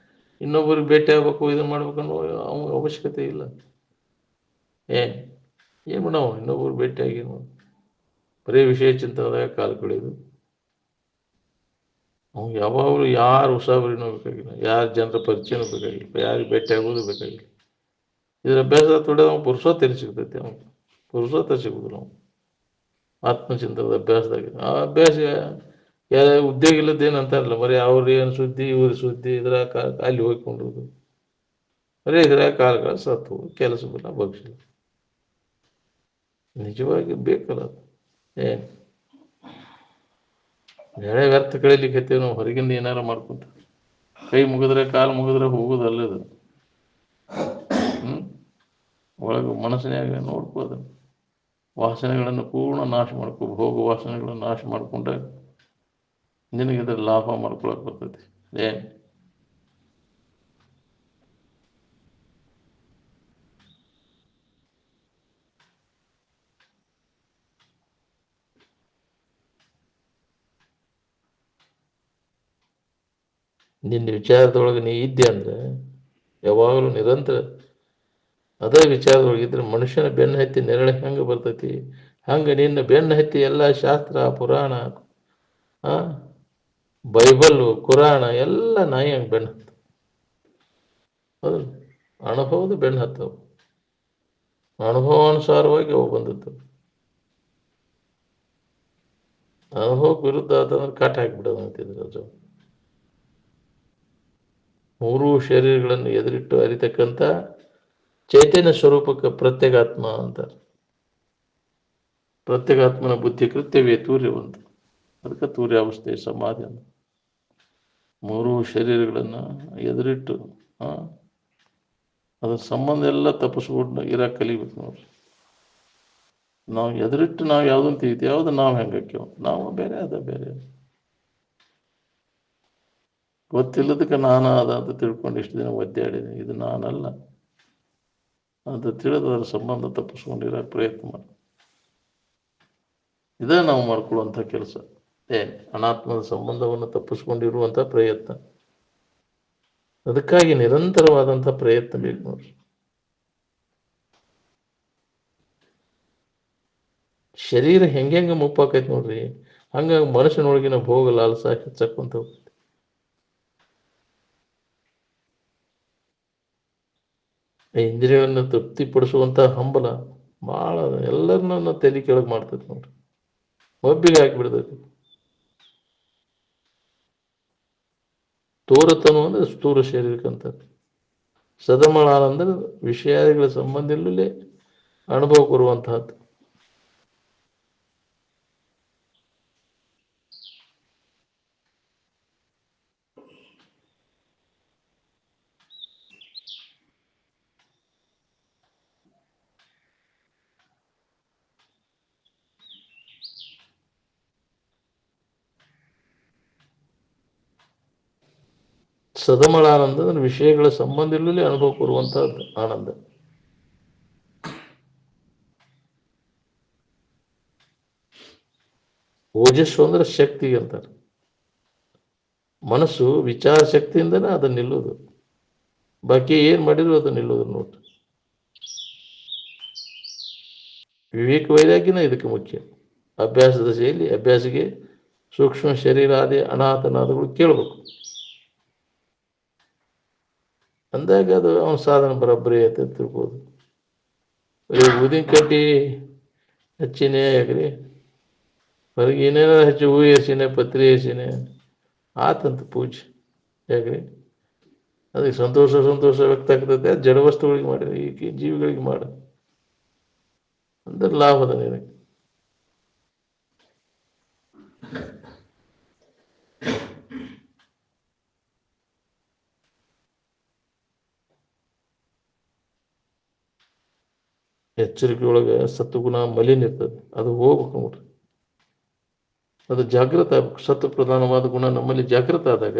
ಇನ್ನೊಬ್ಬರಿಗೆ ಭೇಟಿ ಆಗ್ಬೇಕು, ಇದನ್ನ ಮಾಡ್ಬೇಕನ್ನೋ ಅವನ ಅವಶ್ಯಕತೆ ಇಲ್ಲ. ಏನ್ ಮಾಡವ ಇನ್ನೊಬ್ರು ಭೇಟಿಯಾಗಿ ಬರೀ ವಿಷಯ ಚಿಂತನದಾಗ ಕಾಲು ಕಳೆಯೋದು. ಅವ್ನು ಯಾವಾಗಲೂ ಯಾರು ಉಸಾಬರಿನೂ ಬೇಕಾಗಿಲ್ಲ, ಯಾರ ಜನರ ಪರಿಚಯನೂ ಬೇಕಾಗಿಲ್ಲ, ಯಾರಿಗೆ ಭೇಟಿ ಆಗೋದು ಬೇಕಾಗಿಲ್ಲ. ಇದ್ರ ಅಭ್ಯಾಸ ತೊಡೆ ಅವ್ನು ಪುರುಷೋತ್ತರ ಸಿಗ್ತೈತಿ. ಅವ್ನು ಪುರುಷೋತ್ತರ ಸಿಗುದಿಲ್ಲ. ಅವ್ನು ಆತ್ಮಚಿಂತನದ ಅಭ್ಯಾಸದಾಗ ಆ ಅಭ್ಯಾಸ ಉದ್ಯೋಗ ಇಲ್ಲದ ಏನಂತಾರಲ್ಲ, ಬರೀ ಅವ್ರ ಏನು ಸುದ್ದಿ ಇವ್ರ ಸುದ್ದಿ ಇದ್ರ ಅಲ್ಲಿ ಹೋಗ್ಕೊಂಡುದು, ಬರೀ ಇದ್ರ ಕಾಲಗಳ ಸತ್ತು ಕೆಲಸ ಬಿಲ್ಲ ಭವಿಷ್ಯ. ನಿಜವಾಗಿ ಬೇಕಲ್ಲ ಅದು. ಎಳೆ ವ್ಯರ್ಥ ಕಳೀಲಿಕ್ಕೆ ನಾವು ಹೊರಗಿಂದ ಏನಾರ ಮಾಡ್ಕೊಂತ ಕೈ ಮುಗಿದ್ರೆ ಕಾಲು ಮುಗಿದ್ರೆ ಹೋಗೋದಲ್ಲದು. ಒಳಗೆ ಮನಸ್ಸಿನಾಗ ನೋಡ್ಕೋದು ವಾಸನೆಗಳನ್ನು ಪೂರ್ಣ ನಾಶ ಮಾಡ್ಕೋ. ಹೋಗೋ ವಾಸನೆಗಳನ್ನು ನಾಶ ಮಾಡ್ಕೊಂಡಾಗ ನಿನಗಿದ್ರ ಲಾಭ ಮಾಡ್ಕೊಳಕ್ ಬರ್ತೈತಿ. ನಿನ್ನ ವಿಚಾರದೊಳಗೆ ನೀ ಇದ್ದೆ ಅಂದ್ರೆ ಯಾವಾಗಲೂ ನಿರಂತರ ಅದೇ ವಿಚಾರದೊಳಗಿದ್ರೆ ಮನುಷ್ಯನ ಬೆನ್ನು ಹತ್ತಿ ನೆರಳು ಹೆಂಗೆ ಬರ್ತೈತಿ ಹಂಗೆ ನಿನ್ನ ಬೆನ್ನು ಹತ್ತಿ ಎಲ್ಲ ಶಾಸ್ತ್ರ ಪುರಾಣ ಬೈಬಲ್ ಕುರಾಣ ಎಲ್ಲ ನಾಯಿ ಹಂಗೆ ಬೆನ್ನು ಹತ್ತ. ಹೌದು, ಅನುಭವದ ಬೆನ್ನು ಹತ್ತವು, ಅನುಭವಾನುಸಾರವಾಗಿ ಅವು ಬಂದದ್ದು. ಅನುಭವಕ್ಕೆ ವಿರುದ್ಧ ಆತಂದ್ರೆ ಕಾಟ ಹಾಕಿಬಿಡೋದು ಅಂತಿದ್ರು. ಮೂರೂ ಶರೀರಗಳನ್ನು ಎದುರಿಟ್ಟು ಅರಿತಕ್ಕಂಥ ಚೈತನ್ಯ ಸ್ವರೂಪಕ್ಕೆ ಪ್ರತ್ಯೇಗಾತ್ಮ ಅಂತಾರೆ. ಪ್ರತ್ಯೇಗಾತ್ಮನ ಬುದ್ಧಿ ಕೃತ್ಯವೇ ತೂರ್ಯವಂತ. ಅದಕ್ಕೆ ತೂರ್ಯಾವಸ್ಥೆ ಸಮಾಧಿ ಅಂತ. ಮೂರೂ ಶರೀರಗಳನ್ನು ಎದುರಿಟ್ಟು ಅದ್ರ ಸಂಬಂಧ ಎಲ್ಲ ತಪ್ಪಿಸ್ಕೊಂಡು ಇರಾಕ್ ಕಲಿಬೇಕು ನೋಡ್ರಿ. ನಾವು ಎದುರಿಟ್ಟು ನಾವು ಯಾವ್ದನ್ನು ತಿಳಿತೀವಿ, ಯಾವ್ದು ನಾವು ಹೆಂಗಾಕ್ಯವ, ನಾವು ಬೇರೆ ಅದ ಬೇರೆ. ಗೊತ್ತಿಲ್ಲದಕ್ಕೆ ನಾನು ಅದ ಅಂತ ತಿಳ್ಕೊಂಡು ಇಷ್ಟು ದಿನ ಒದ್ದಾಡಿದೆ. ಇದು ನಾನಲ್ಲ ಅಂತ ತಿಳಿದು ಅದರ ಸಂಬಂಧ ತಪ್ಪಿಸ್ಕೊಂಡಿರೋಕೆ ಪ್ರಯತ್ನ ಮಾಡಿ. ಇದೇ ನಾವು ಮಾಡ್ಕೊಳ್ಳುವಂಥ ಕೆಲಸ. ಅನಾತ್ಮದ ಸಂಬಂಧವನ್ನು ತಪ್ಪಿಸ್ಕೊಂಡಿರುವಂಥ ಪ್ರಯತ್ನ. ಅದಕ್ಕಾಗಿ ನಿರಂತರವಾದಂಥ ಪ್ರಯತ್ನ ಬೇಕು ನೋಡ್ರಿ. ಶರೀರ ಹೆಂಗೆ ಮುಪ್ಪಾಕೈತಿ ನೋಡ್ರಿ, ಹಂಗಾಗಿ ಮನುಷ್ಯನೊಳಗಿನ ಭೋಗ ಲಾಲಸ ಹೆಚ್ಚಕ್ಕೊಂತ ಹೋಗ್ತೈತಿ. ಇಂದ್ರಿಯವನ್ನು ತೃಪ್ತಿಪಡಿಸುವಂಥ ಹಂಬಲ ಭಾಳ ಎಲ್ಲರನ್ನ ತಲೆ ಕೆಳಗೆ ಮಾಡ್ತೈತಿ ನೋಡ್ರಿ, ಒಬ್ಬಿಗೆ ಹಾಕಿಬಿಡ್ತೈತಿ. ಸ್ಥೂರತನು ಅಂದ್ರೆ ಸ್ಥೂರ ಶರೀರಕ್ಕಂತ. ಸದಮಳಾನ ಅಂದ್ರೆ ವಿಷಯಾದಿಗಳ ಸಂಬಂಧದಲ್ಲೇ ಅನುಭವ ಕೊಡುವಂತಹದ್ದು. ಸದಮಳ ಆನಂದ ಅಂದ್ರೆ ವಿಷಯಗಳ ಸಂಬಂಧದಲ್ಲೇ ಅನುಭವ ಕೊಡುವಂತಹದ್ದು ಆನಂದ. ಓಜಸ್ಸು ಅಂದ್ರೆ ಶಕ್ತಿ ಅಂತಾರೆ. ಮನಸ್ಸು ವಿಚಾರ ಶಕ್ತಿಯಿಂದನೇ ಅದನ್ನ ನಿಲ್ಲೋದು. ಬಾಕಿ ಏನ್ ಮಾಡಿದ್ರು ಅದು ನಿಲ್ಲೋದು ನೋಡ್ರಿ. ವಿವೇಕ ವೈರಾಗ್ಯನ ಇದಕ್ಕೆ ಮುಖ್ಯ. ಅಭ್ಯಾಸದ ಶೈಲಿ, ಅಭ್ಯಾಸಿಗೆ ಸೂಕ್ಷ್ಮ ಶರೀರ ಆದಿ ಅನಾಥನಾದಗಳು ಕೇಳಬೇಕು. ಅಂದಾಗ ಅದು ಅವನ ಸಾಧನ ಬರೋಬ್ಬರಿ ಅಂತ ತಿಳ್ಬೋದು. ಊದಿನ ಕಡ್ಡಿ ಹಚ್ಚಿನೇ ಯಾಕ್ರಿ, ಹೊರಗೆ ಏನೇನೋ ಹಚ್ಚಿ ಹೂ ಏರ್ಸಿನೇ ಪತ್ರಿ ಏರ್ಸಿನೇ ಆತಂತ ಪೂಜೆ ಯಾಕ್ರಿ. ಅದಕ್ಕೆ ಸಂತೋಷ ವ್ಯಕ್ತ ಆಗ್ತದೆ. ಜಡ ವಸ್ತುಗಳಿಗೆ ಮಾಡಿರಿ, ಈ ಜೀವಿಗಳಿಗೆ ಮಾಡ ಅಂದ್ರೆ ಲಾಭದ ನಿನಗೆ. ಎಚ್ಚರಿಕೆ ಒಳಗೆ ಸತ್ವಗುಣ ಮಲಿನ ಇರ್ತದೆ, ಅದು ಹೋಗ್ಬೇಕು ನೋಡ್ರಿ. ಅದು ಜಾಗೃತ ಆಗ್ಬೇಕು. ಸತ್ವ ಪ್ರಧಾನವಾದ ಗುಣ ನಮ್ಮಲ್ಲಿ ಜಾಗೃತ ಆದಾಗ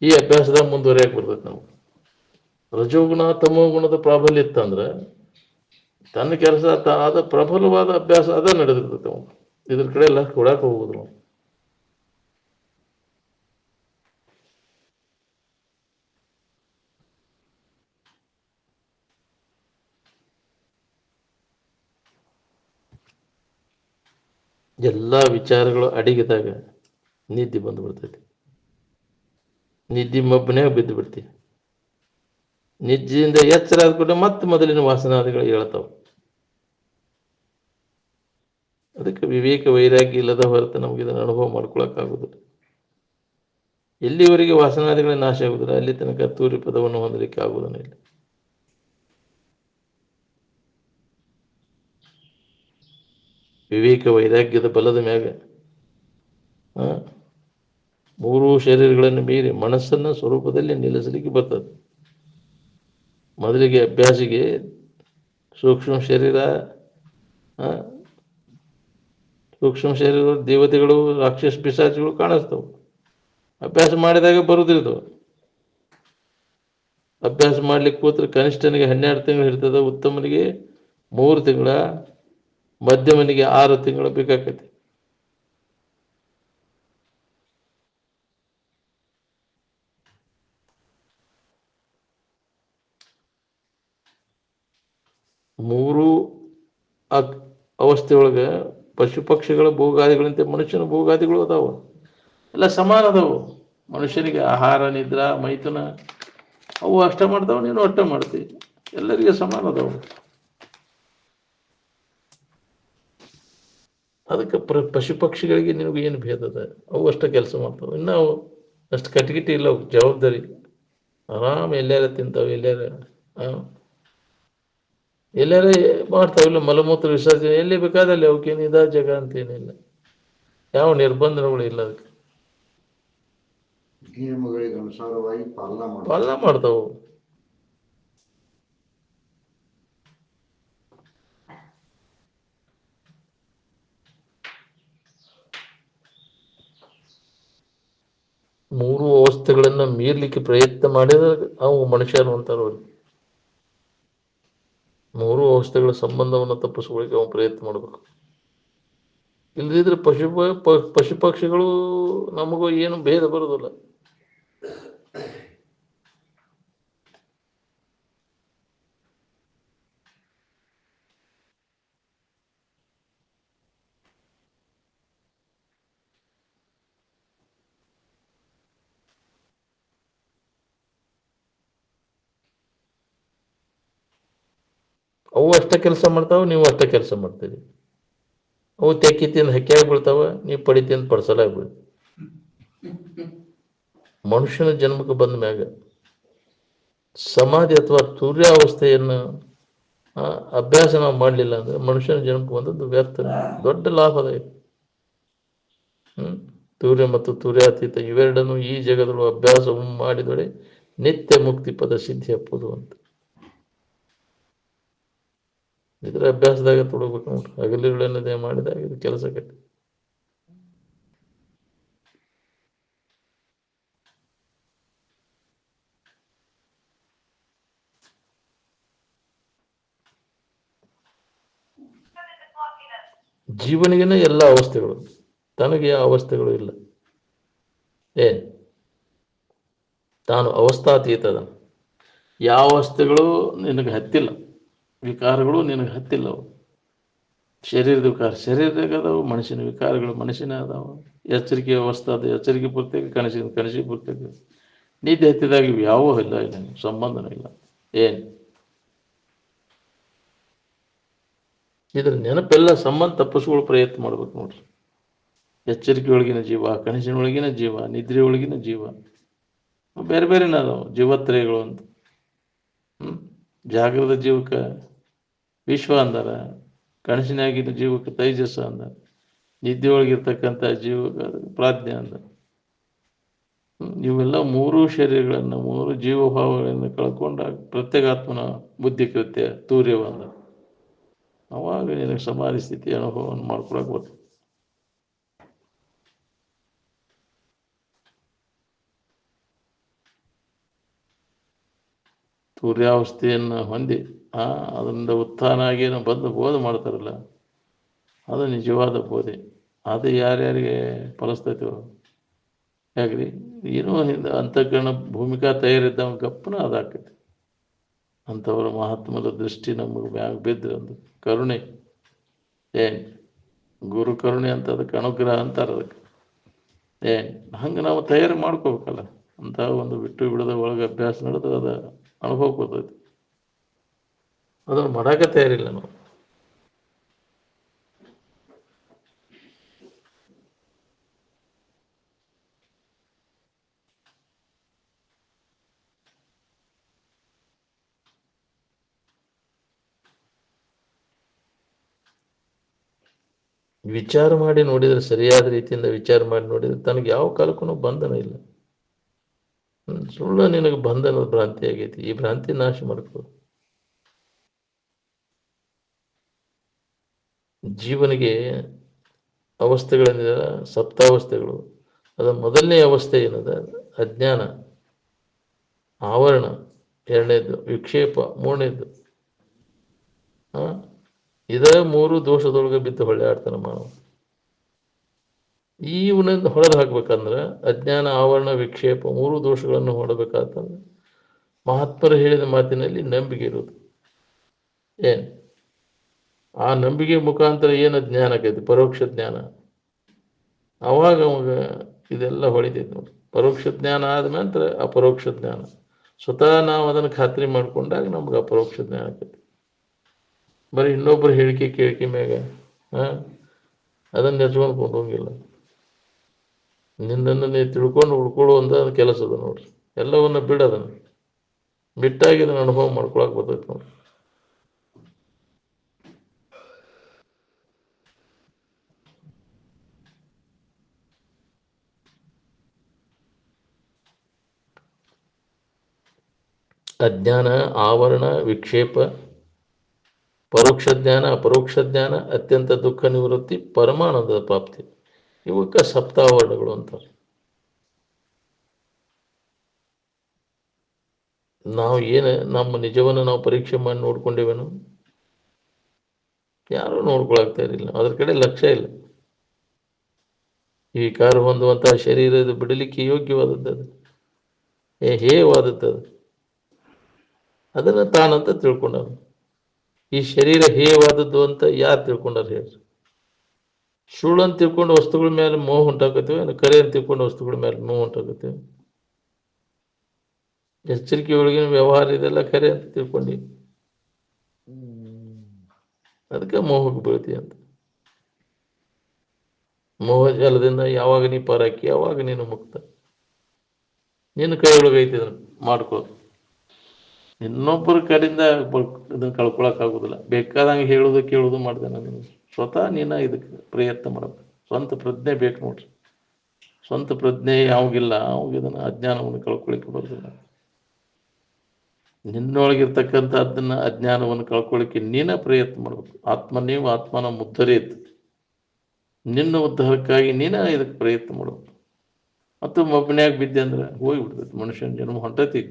ಈ ಅಭ್ಯಾಸದಾಗ ಮುಂದುವರಿಯಕ್ಕೆ ಬರ್ತೈತೆ. ನಾವು ರಜೋಗುಣ ತಮೋ ಗುಣದ ಪ್ರಾಬಲ್ಯ ಇತ್ತಂದ್ರೆ ತನ್ನ ಕೆಲಸ ಅದ ಪ್ರಬಲವಾದ ಅಭ್ಯಾಸ ಅದ ನಡೆದಿರ್ತೈತೆ. ಅವನು ಇದ್ರ ಕಡೆ ಎಲ್ಲ ಕೊಡಕ್ಕೆ ಹೋಗುದು ನಾವು. ಎಲ್ಲ ವಿಚಾರಗಳು ಅಡಿಗಿದಾಗ ನಿದ್ದೆ ಬಂದು ಬಿಡ್ತೈತಿ. ನಿದ್ದೆ ಮಬ್ಬನ್ಯಾಗ ಬಿದ್ದು ಬಿಡ್ತೀವಿ. ನಿದ್ದೆಯಿಂದ ಎಚ್ಚರ ಆದ್ಕೊಂಡೆ ಮತ್ತೆ ಮೊದಲಿನ ವಾಸನಾದಿಗಳು ಹೇಳ್ತಾವ. ಅದಕ್ಕೆ ವಿವೇಕ ವೈರಾಗ್ಯ ಇಲ್ಲದ ಹೊರತು ನಮ್ಗೆ ಇದನ್ನು ಅನುಭವ ಮಾಡ್ಕೊಳಕ್ಕಾಗುದಿಲ್ಲ. ಎಲ್ಲಿವರೆಗೆ ವಾಸನಾದಿಗಳ ನಾಶ ಆಗುದಿಲ್ಲ ಅಲ್ಲಿ ತನಕ ತೂರಿ ಪದವನ್ನು ಹೊಂದಲಿಕ್ಕೆ ಆಗುವುದನ್ನ ಇಲ್ಲ. ವಿವೇಕ ವೈರಾಗ್ಯದ ಬಲದ ಮ್ಯಾಗ ಮೂರು ಶರೀರಗಳನ್ನು ಮೀರಿ ಮನಸ್ಸನ್ನ ಸ್ವರೂಪದಲ್ಲಿ ನಿಲ್ಲಿಸಲಿಕ್ಕೆ ಬರ್ತದೆ. ಮೊದಲಿಗೆ ಅಭ್ಯಾಸಿಗೆ ಸೂಕ್ಷ್ಮ ಶರೀರ ದೇವತೆಗಳು, ರಾಕ್ಷಸ ಪಿಶಾಚಿಗಳು ಕಾಣಿಸ್ತವು. ಅಭ್ಯಾಸ ಮಾಡಿದಾಗ ಬರುದಿಲ್ಲ. ಅಭ್ಯಾಸ ಮಾಡ್ಲಿಕ್ಕೆ ಕೂತ್ರೆ ಕನಿಷ್ಠನಿಗೆ 12 ತಿಂಗಳು ಇರ್ತದೆ, ಉತ್ತಮನಿಗೆ 3 ತಿಂಗಳ, ಮಧ್ಯಮನಿಗೆ 6 ತಿಂಗಳು ಬೇಕಾಕತಿ. ಮೂರು ಅವಸ್ಥೆಯೊಳಗೆ ಪಶು ಪಕ್ಷಿಗಳ ಭೋಗಾದಿಗಳಂತೆ ಮನುಷ್ಯನ ಭೋಗಾದಿಗಳು ಅದಾವ. ಎಲ್ಲ ಸಮಾನ ಅದಾವು. ಮನುಷ್ಯನಿಗೆ ಆಹಾರ, ನಿದ್ರಾ, ಮೈಥುನ ಅವು ಅಷ್ಟ ಮಾಡ್ತಾವ, ನೀನು ಅಷ್ಟ ಮಾಡ್ತೀವಿ. ಎಲ್ಲರಿಗೆ ಸಮಾನ ಅದಾವು. ಅದಕ್ಕೆ ಪಶು ಪಕ್ಷಿಗಳಿಗೆ ನಿನಗೆ ಏನು ಭೇದ ಅದ? ಅವು ಅಷ್ಟ ಕೆಲಸ ಮಾಡ್ತಾವೆ. ಇನ್ನು ಅವು ಅಷ್ಟು ಕಟ್ಟಿಗಿಟ್ಟಿ ಇಲ್ಲ. ಅವು ಜವಾಬ್ದಾರಿ ಆರಾಮ ಎಲ್ಲಾರ ತಿಂತಾವೆ, ಎಲ್ಲಾರ ಮಾಡ್ತಾವಿಲ್ಲ. ಮಲಮೂತ್ರ ವಿಸರ್ಜನೆ ಎಲ್ಲಿ ಬೇಕಾದಲ್ಲಿ ಅವಕ್ಕೇನು ಇದ ಜಾಗ ಅಂತೇನಿಲ್ಲ. ಯಾವ ನಿರ್ಬಂಧಗಳು ಇಲ್ಲ. ಅದಕ್ಕೆ ನಿಯಮಗಳಿಗೆ ಅನುಸಾರವಾಗಿ ಪಾಲನ ಮಾಡ್ತಾವು. ಮೂರು ಅವಸ್ಥೆಗಳನ್ನ ಮೀರ್ಲಿಕ್ಕೆ ಪ್ರಯತ್ನ ಮಾಡಿದ್ರೆ ಅವು ಮನುಷ್ಯರು ಅಂತಾರ. ಮೂರು ಅವಸ್ಥೆಗಳ ಸಂಬಂಧವನ್ನು ತಪ್ಪಿಸ್ಕೊಳ್ಳಿಕ್ಕೆ ಅವನು ಪ್ರಯತ್ನ ಮಾಡಬೇಕು. ಇಲ್ಲದಿದ್ರೆ ಪಶು ಪಕ್ಷಿಗಳು ನಮಗೂ ಏನು ಭೇದ ಬರೋದಿಲ್ಲ. ಅವು ಅಷ್ಟ ಕೆಲಸ ಮಾಡ್ತಾವ, ನೀವು ಅಷ್ಟ ಕೆಲಸ ಮಾಡ್ತೀರಿ. ಅವು ತೆಕ್ಕಿ ತಿಂದು ಹಕ್ಕಿಯಾಗಿ ಬೀಳ್ತಾವ, ನೀವು ಪಡಿ ತಿಂದು ಪಡ್ಸಲಾಗಿ ಬೀಳ್ತೀವಿ. ಮನುಷ್ಯನ ಜನ್ಮಕ್ಕೆ ಬಂದ ಮ್ಯಾಗ ಸಮಾಧಿ ಅಥವಾ ತುರ್ಯಾವಸ್ಥೆಯನ್ನು ಅಭ್ಯಾಸ ನಾವು ಮಾಡಲಿಲ್ಲ ಅಂದ್ರೆ ಮನುಷ್ಯನ ಜನ್ಮಕ್ಕೆ ಬಂದದ್ದು ವ್ಯರ್ಥ. ದೊಡ್ಡ ಲಾಭ ಅದ ಇದು. ತೂರ್ಯ ಮತ್ತು ತುರ್ಯಾತೀತ ಇವೆರಡನ್ನು ಈ ಜಗದಲ್ಲೂ ಅಭ್ಯಾಸವನ್ನು ಮಾಡಿದೊಡೆ ನಿತ್ಯ ಮುಕ್ತಿ ಪದ ಸಿದ್ಧಿ ಅಪ್ಪದು ಅಂತ. ಇದ್ರ ಅಭ್ಯಾಸದಾಗ ತೊಡಗ್ಬೇಕು ನೋಡ್ರಿ. ಹಗಲಿರುಳೆನ್ನದೇ ಮಾಡಿದಾಗ ಇದು ಕೆಲಸಕ್ಕೆ. ಜೀವನಿಗೆನ ಎಲ್ಲ ಅವಸ್ಥೆಗಳು, ತನಗೆ ಯಾವ ಅವಸ್ಥೆಗಳು ಇಲ್ಲ. ತಾನು ಅವಸ್ಥಾತೀತದ. ಯಾವ ಅವಸ್ಥೆಗಳು ನಿನಗೆ ಹತ್ತಿಲ್ಲ, ವಿಕಾರಗಳು ನಿನಗೆ ಹತ್ತಿಲ್ಲ. ಅವು ಶರೀರದ ವಿಕಾರ ಶರೀರದಾಗ ಅದಾವು, ಮನುಷ್ಯನ ವಿಕಾರಗಳು ಮನುಷ್ಯನ ಅದಾವ. ಎಚ್ಚರಿಕೆ ಅವಸ್ಥೆ ಅದು ಎಚ್ಚರಿಕೆ ಪೂರ್ತಕ್ಕೆ, ಕನಸಿಗೆ ಪೂರ್ತಕ್ಕೆ. ನಿದ್ದೆ ಹತ್ತಿದಾಗ ಇವು ಯಾವೂ ಇಲ್ಲ, ಇಲ್ಲ ಸಂಬಂಧನೂ ಇಲ್ಲ. ಇದ್ರ ನೆನಪೆಲ್ಲ ಸಂಬಂಧ ತಪ್ಪಿಸ್ಕೊಳ್ಳೋ ಪ್ರಯತ್ನ ಮಾಡ್ಬೇಕು ನೋಡ್ರಿ. ಎಚ್ಚರಿಕೆ ಒಳಗಿನ ಜೀವ, ಕನಸಿನ ಒಳಗಿನ ಜೀವ, ನಿದ್ರೆ ಒಳಗಿನ ಜೀವ, ಬೇರೆ ಬೇರೆನ ಅದಾವ ಜೀವತ್ರಯಗಳು ಅಂತ. ಜಾಗೃತ ಜೀವಕ್ಕೆ ವಿಶ್ವ ಅಂದಾರ, ಕನಸಿನಾಗಿನ ಜೀವಕ್ಕೆ ತೈಜಸ್ಸ ಅಂದಾರ, ನಿದ್ದೆ ಒಳಗಿರ್ತಕ್ಕಂಥ ಜೀವಕ್ಕೆ ಪ್ರಾಜ್ಞೆ ಅಂದಾರ. ಇವೆಲ್ಲ ಮೂರು ಶರೀರಗಳನ್ನು, ಮೂರು ಜೀವಭಾವಗಳನ್ನು ಕಳ್ಕೊಂಡಾಗ ಪ್ರತ್ಯೇಗಾತ್ಮನ ಬುದ್ಧಿ ಕೃತ್ಯ ತೂರ್ಯವ ಅಂದ. ಅವಾಗ ನಿನಗೆ ಸಮಾಧಿ ಸ್ಥಿತಿ ಅನುಭವವನ್ನು ಮಾಡ್ಕೊಳಕ್ ಬರ್ತದೆ. ಸೂರ್ಯಾವಸ್ಥೆಯನ್ನು ಹೊಂದಿ ಅದರಿಂದ ಉತ್ಥಾನ ಆಗಿ ಬಂದು ಬೋಧೆ ಮಾಡ್ತಾರಲ್ಲ, ಅದು ನಿಜವಾದ ಬೋಧೆ. ಅದು ಯಾರ್ಯಾರಿಗೆ ಫಲಿಸ್ತೈತೋ ಯಾಕ್ರಿ, ಏನೋ ಹಿಂದೆ ಅಂತಃಕರಣ ಭೂಮಿಕಾ ತಯಾರಿದ್ದ ಗಪ್ಪನ ಅದಾಕೈತಿ. ಅಂಥವ್ರ ಮಹಾತ್ಮದ ದೃಷ್ಟಿ ನಮಗೆ ಮ್ಯಾಗ ಬಿದ್ದರೆ ಒಂದು ಕರುಣೆ, ಗುರು ಕರುಣೆ ಅಂತ, ಅದಕ್ಕೆ ಅನುಗ್ರಹ ಅಂತಾರೆ. ಅದಕ್ಕೆ ಹಂಗೆ ನಾವು ತಯಾರು ಮಾಡ್ಕೋಬೇಕಲ್ಲ. ಅಂತ ಒಂದು ಬಿಟ್ಟು ಬಿಡದ ಒಳಗೆ ಅಭ್ಯಾಸ ನಡೆದು ಅದ ಅನುಭವ ಕೊಡ್ತೈತಿ. ಅದನ್ನು ಮಾಡಾಕ ತಯಾರಿಲ್ಲ ನಾವು. ವಿಚಾರ ಮಾಡಿ ನೋಡಿದರೆ, ಸರಿಯಾದ ರೀತಿಯಿಂದ ವಿಚಾರ ಮಾಡಿ ನೋಡಿದರೆ ತನಗೆ ಯಾವ ಕಾಲಕ್ಕೂ ಬಂಧನ ಇಲ್ಲ. ಸುಳ್ಳು ನಿನಗೆ ಬಂಧನದ ಭ್ರಾಂತಿ ಆಗೈತಿ. ಈ ಭ್ರಾಂತಿ ನಾಶ ಮಾಡ್ಕೋ. ಜೀವನಿಗೆ ಅವಸ್ಥೆಗಳಿಂದ ಸಪ್ತಾವಸ್ಥೆಗಳು. ಅದರ ಮೊದಲನೇ ಅವಸ್ಥೆ ಏನದ? ಅಜ್ಞಾನ, ಆವರಣ ಎರಡನೇದ್ದು, ವಿಕ್ಷೇಪ ಮೂರನೇದ್ದು. ಇದ ಮೂರು ದೋಷದೊಳಗೆ ಬಿದ್ದು ಹೊಳ್ಳೆಯಾಡ್ತಾನೆ ಮಾನವ. ಇವನನ್ನು ಹೊಡೆದು ಹಾಕ್ಬೇಕಂದ್ರೆ ಅಜ್ಞಾನ, ಆವರಣ, ವಿಕ್ಷೇಪ ಮೂರು ದೋಷಗಳನ್ನು ಹೊಡಬೇಕಾತಂದ್ರೆ ಮಹಾತ್ಮರು ಹೇಳಿದ ಮಾತಿನಲ್ಲಿ ನಂಬಿಕೆ ಇರುವುದು. ಆ ನಂಬಿಕೆ ಮುಖಾಂತರ ಏನು ಜ್ಞಾನ ಆಕೈತಿ? ಪರೋಕ್ಷ ಜ್ಞಾನ. ಅವಾಗ ಅವಾಗ ಇದೆಲ್ಲ ಹೊಳಿತೈತಿ ನೋಡಿ. ಪರೋಕ್ಷ ಜ್ಞಾನ ಆದ ನಂತರ ಅಪರೋಕ್ಷ ಜ್ಞಾನ. ಸ್ವತಃ ನಾವು ಅದನ್ನು ಖಾತ್ರಿ ಮಾಡ್ಕೊಂಡಾಗ ನಮ್ಗೆ ಅಪರೋಕ್ಷ ಜ್ಞಾನ ಆಕೈತಿ. ಬರೀ ಇನ್ನೊಬ್ಬರು ಹೇಳಿಕೆ ಕೇಳಿಕೆ ಮ್ಯಾಗ ಅದನ್ನು ನೆಚ್ಕೊಂಡು ಹೋಗಿಲ್ಲ. ನಿನ್ನನ್ನು ನೀವು ತಿಳ್ಕೊಂಡು ಉಳ್ಕೊಳ್ಳುವಂಥ ಕೆಲಸ ಅದ ನೋಡ್ರಿ. ಎಲ್ಲವನ್ನ ಬಿಡೋದನ್ನು ಬಿಟ್ಟಾಗಿ ಇದನ್ನು ಅನುಭವ ಮಾಡ್ಕೊಳಕ್ ಬರ್ತೈತಿ ನೋಡ್ರಿ. ಅಜ್ಞಾನ, ಆವರಣ, ವಿಕ್ಷೇಪ, ಪರೋಕ್ಷ ಜ್ಞಾನ, ಅಪರೋಕ್ಷ ಜ್ಞಾನ, ಅತ್ಯಂತ ದುಃಖ ನಿವೃತ್ತಿ, ಪರಮಾನಂದದ ಪ್ರಾಪ್ತಿ. ಇವಕ್ಕೆ ಸಪ್ತಾವರಣಗಳು ಅಂತಾರೆ. ನಾವು ಏನು ನಮ್ಮ ನಿಜವನ್ನು ನಾವು ಪರೀಕ್ಷೆ ಮಾಡಿ ನೋಡ್ಕೊಂಡೇವೇನು? ಯಾರೂ ನೋಡ್ಕೊಳಕ್ತಾ ಇರಲಿಲ್ಲ. ಅದ್ರ ಕಡೆ ಲಕ್ಷ್ಯ ಇಲ್ಲ. ಈ ವಿಕಾರ ಹೊಂದುವಂತಹ ಶರೀರದ ಬಿಡಲಿಕ್ಕೆ ಯೋಗ್ಯವಾದದ್ದು, ಹೇಯವಾದದ್ದು. ಅದನ್ನು ತಾನಂತ ತಿಳ್ಕೊಂಡ. ಈ ಶರೀರ ಹೇಯವಾದದ್ದು ಅಂತ ಯಾರು ತಿಳ್ಕೊಂಡಾರ ಹೇಳ್ರಿ? ಸುಳ್ಳು ಅಂತ ತಿಳ್ಕೊಂಡು ವಸ್ತುಗಳ ಮೇಲೆ ಮೋಹ ಉಂಟಾಕತ್ತೀವಿ, ಕರೆ ಅಂತ ತಿಳ್ಕೊಂಡು ವಸ್ತುಗಳ ಮೇಲೆ ಮೋಹ ಉಂಟಾಕತ್ತೀವಿ. ಎಚ್ಚರಿಕೆ ಒಳಗಿನ ವ್ಯವಹಾರ ಇದೆಲ್ಲ ಕರೆ ಅಂತ ತಿಳ್ಕೊಂಡಿ, ಅದಕ್ಕೆ ಮೋಹಕ್ಕೆ ಬೀಳ್ತಿ ಅಂತ. ಮೋಹ ಜಾಲದಿಂದ ಯಾವಾಗ ನೀ ಪಾರಾಕಿ ಯಾವಾಗ ನೀನು ಮುಕ್ತ. ನಿನ್ನ ಕೈಯೊಳಗೆ ಐತಿ ಇದನ್ನು ಮಾಡ್ಕೋ. ಇನ್ನೊಬ್ಬರ ಕಡೆಯಿಂದ ಇದನ್ನು ಕಳ್ಕೊಳಕ್ಕಾಗೋದಿಲ್ಲ. ಬೇಕಾದಂಗೆ ಹೇಳೋದು ಕೇಳೋದು ಮಾಡ್ತೇನೆ ನಾನು. ಸ್ವತಃ ನೀನು ಇದಕ್ಕೆ ಪ್ರಯತ್ನ ಮಾಡಬೇಕು. ಸ್ವಂತ ಪ್ರಜ್ಞೆ ಬೇಕು ನೋಡ್ರಿ. ಸ್ವಂತ ಪ್ರಜ್ಞೆ ಯಾವಾಗಿಲ್ಲ ಅವಾಗ ಇದನ್ನು ಅಜ್ಞಾನವನ್ನು ಕಳ್ಕೊಳಿಕ್ಕೆ ಬರೋದಿಲ್ಲ. ನಿನ್ನೊಳಗಿರ್ತಕ್ಕಂಥ ಅದನ್ನು ಅಜ್ಞಾನವನ್ನು ಕಳ್ಕೊಳ್ಳಿಕ್ಕೆ ನೀನೇ ಪ್ರಯತ್ನ ಮಾಡಬೇಕು. ಆತ್ಮನೇವ ಆತ್ಮನ ಮುದ್ದರೇತ್. ನಿನ್ನ ಉದ್ಧಾರಕ್ಕಾಗಿ ನೀನೇ ಇದಕ್ಕೆ ಪ್ರಯತ್ನ ಮಾಡಬೇಕು. ಮತ್ತು ಒಬ್ಬನ್ಯಾಗ ಬಿದ್ದೆ ಅಂದ್ರೆ ಹೋಗಿಬಿಡ್ತೈತಿ ಮನುಷ್ಯನ ಜನ್ಮ ಹೊಂಟೈತಿ.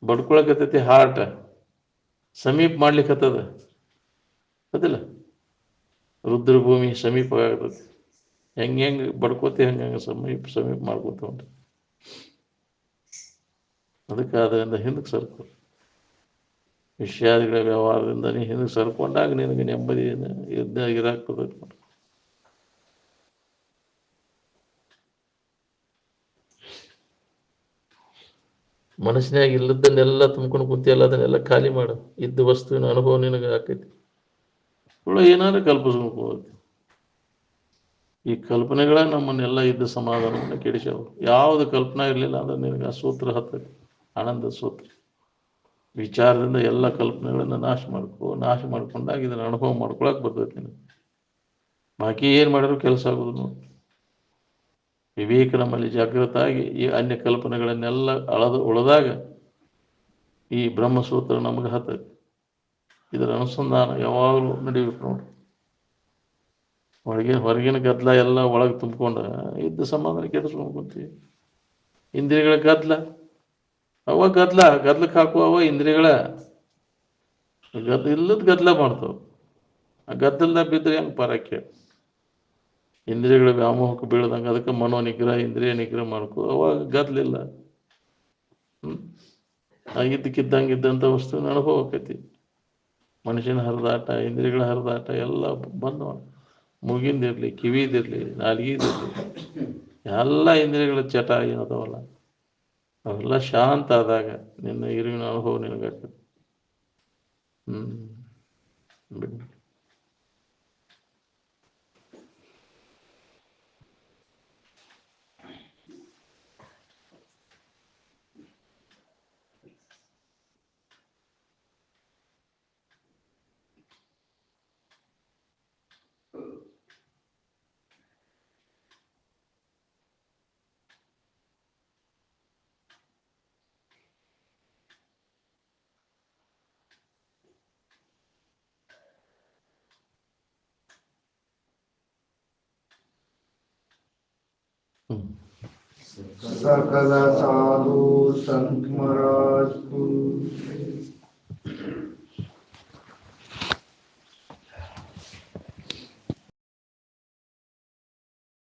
ಬಡ್ಕೊಳಕತ್ತೈತಿ ಹಾರ್ಟ್ ಸಮೀಪ ಮಾಡ್ಲಿಕ್ಕತ್ತದ ಅದಿಲ್ಲ. ರುದ್ರಭೂಮಿ ಸಮೀಪ ಆಗ್ತದೆ. ಹೆಂಗೆ ಬಡ್ಕೋತಿ ಹಂಗೆ ಸಮೀಪ ಮಾಡ್ಕೋತ ಉಂಟು. ಅದಕ್ಕೆ ಅದರಿಂದ ಹಿಂದಕ್ಕೆ ಸರ್ಕೊ. ವಿಷಯಾದಿಗಳ ವ್ಯವಹಾರದಿಂದ ನೀ ಹಿಂದಕ್ಕೆ ಸರ್ಕೊಂಡಾಗ ನಿನಗೆ ನೆಮ್ಮದಿ ಇರಾಕ್ತದೆ. ಮನಸ್ಸಿನಾಗ ಇಲ್ಲದನ್ನೆಲ್ಲ ತುಂಬ್ಕೊಂಡು ಕೂತಿಯಲ್ಲ, ಅದನ್ನೆಲ್ಲ ಖಾಲಿ ಮಾಡು. ಇದ್ದ ವಸ್ತುವಿನ ಅನುಭವ ನಿನಗೆ ಆಕೈತಿ. ಏನಾದ್ರು ಕಲ್ಪಿಸ್ಬೇಕು ಹೋಗುತ್ತೆ. ಈ ಕಲ್ಪನೆಗಳ ನಮ್ಮನ್ನೆಲ್ಲ ಇದ್ದ ಸಮಾಧಾನವನ್ನು ಕೆಡಿಸ್ಯಾವು. ಯಾವುದು ಕಲ್ಪನಾ ಇರಲಿಲ್ಲ ಅಂದ್ರೆ ನಿನಗೆ ಆ ಸೂತ್ರ ಹತ್ತೈತಿ, ಆನಂದ ಸೂತ್ರ. ವಿಚಾರದಿಂದ ಎಲ್ಲ ಕಲ್ಪನೆಗಳನ್ನು ನಾಶ ಮಾಡ್ಕೊಂಡಾಗ ಇದನ್ನು ಅನುಭವ ಮಾಡ್ಕೊಳಕ್ಕೆ ಬರ್ತೈತಿ ನಿನಗೆ. ಬಾಕಿ ಏನು ಮಾಡಿದ್ರು ಕೆಲಸ ಆಗೋದು ನೋಡಿ. ವಿವೇಕ ನಮ್ಮಲ್ಲಿ ಜಾಗೃತ ಆಗಿ ಈ ಅನ್ಯ ಕಲ್ಪನೆಗಳನ್ನೆಲ್ಲ ಉಳಿದಾಗ ಈ ಬ್ರಹ್ಮಸೂತ್ರ ನಮಗೆ ಹತ್ತೈತಿ. ಇದರ ಅನುಸಂಧಾನ ಯಾವಾಗಲೂ ನಡೀಬೇಕು ನೋಡಿ. ಹೊರಗಿನ ಗದ್ದಲ ಎಲ್ಲ ಒಳಗೆ ತುಂಬಿಕೊಂಡ ಇದ್ದ ಸಮಾಧಾನ ಕೆಡಿಸ್ಕೊಂಡು ಕುಂತೀವಿ. ಇಂದ್ರಿಯಗಳ ಗದ್ದಲ ಗದ್ದಲಕ್ಕೆ ಹಾಕುವ ಇಂದ್ರಿಯಗಳ ಇಲ್ಲದ ಗದ್ದಲ ಮಾಡ್ತಾವ. ಆ ಗದ್ದಲ ಬಿದ್ದರೆ ಹೆಂಗೆ ಪರಕ್ಕೆ. ಇಂದ್ರಿಯಗಳ ವ್ಯಾಮೋಹಕ್ಕೆ ಬೀಳದಂಗೆ. ಅದಕ್ಕೆ ಮನೋ ನಿಗ್ರಹ ಇಂದ್ರಿಯ ನಿಗ್ರಹ ಮಾಡ್ಕೋ. ಅವಾಗ ಗದ್ದಲಿಲ್ಲ. ಇದ್ದಕ್ಕಿದ್ದಂಗೆ ಇದ್ದಂಥ ವಸ್ತುವಿನ ಅನುಭವ ಆಕೈತಿ. ಮನುಷ್ಯನ ಹರಿದಾಟ, ಇಂದ್ರಿಯಗಳ ಹರಿದಾಟ ಎಲ್ಲ ಬಂದವ. ಮೂಗಿಂದಿರಲಿ, ಕಿವಿದಿರಲಿ, ನಾಲಿಗೆದಿರಲಿ, ಎಲ್ಲ ಇಂದ್ರಿಯಗಳ ಚಟ ಏನದವಲ್ಲ ಅವೆಲ್ಲ ಶಾಂತ ಆದಾಗ ನಿನ್ನ ಇರುವಿನ ಅನುಭವ ನಿನಗಾಗ್ತದೆ. ಬಿಡಿ. सकल साधु संत महाराज को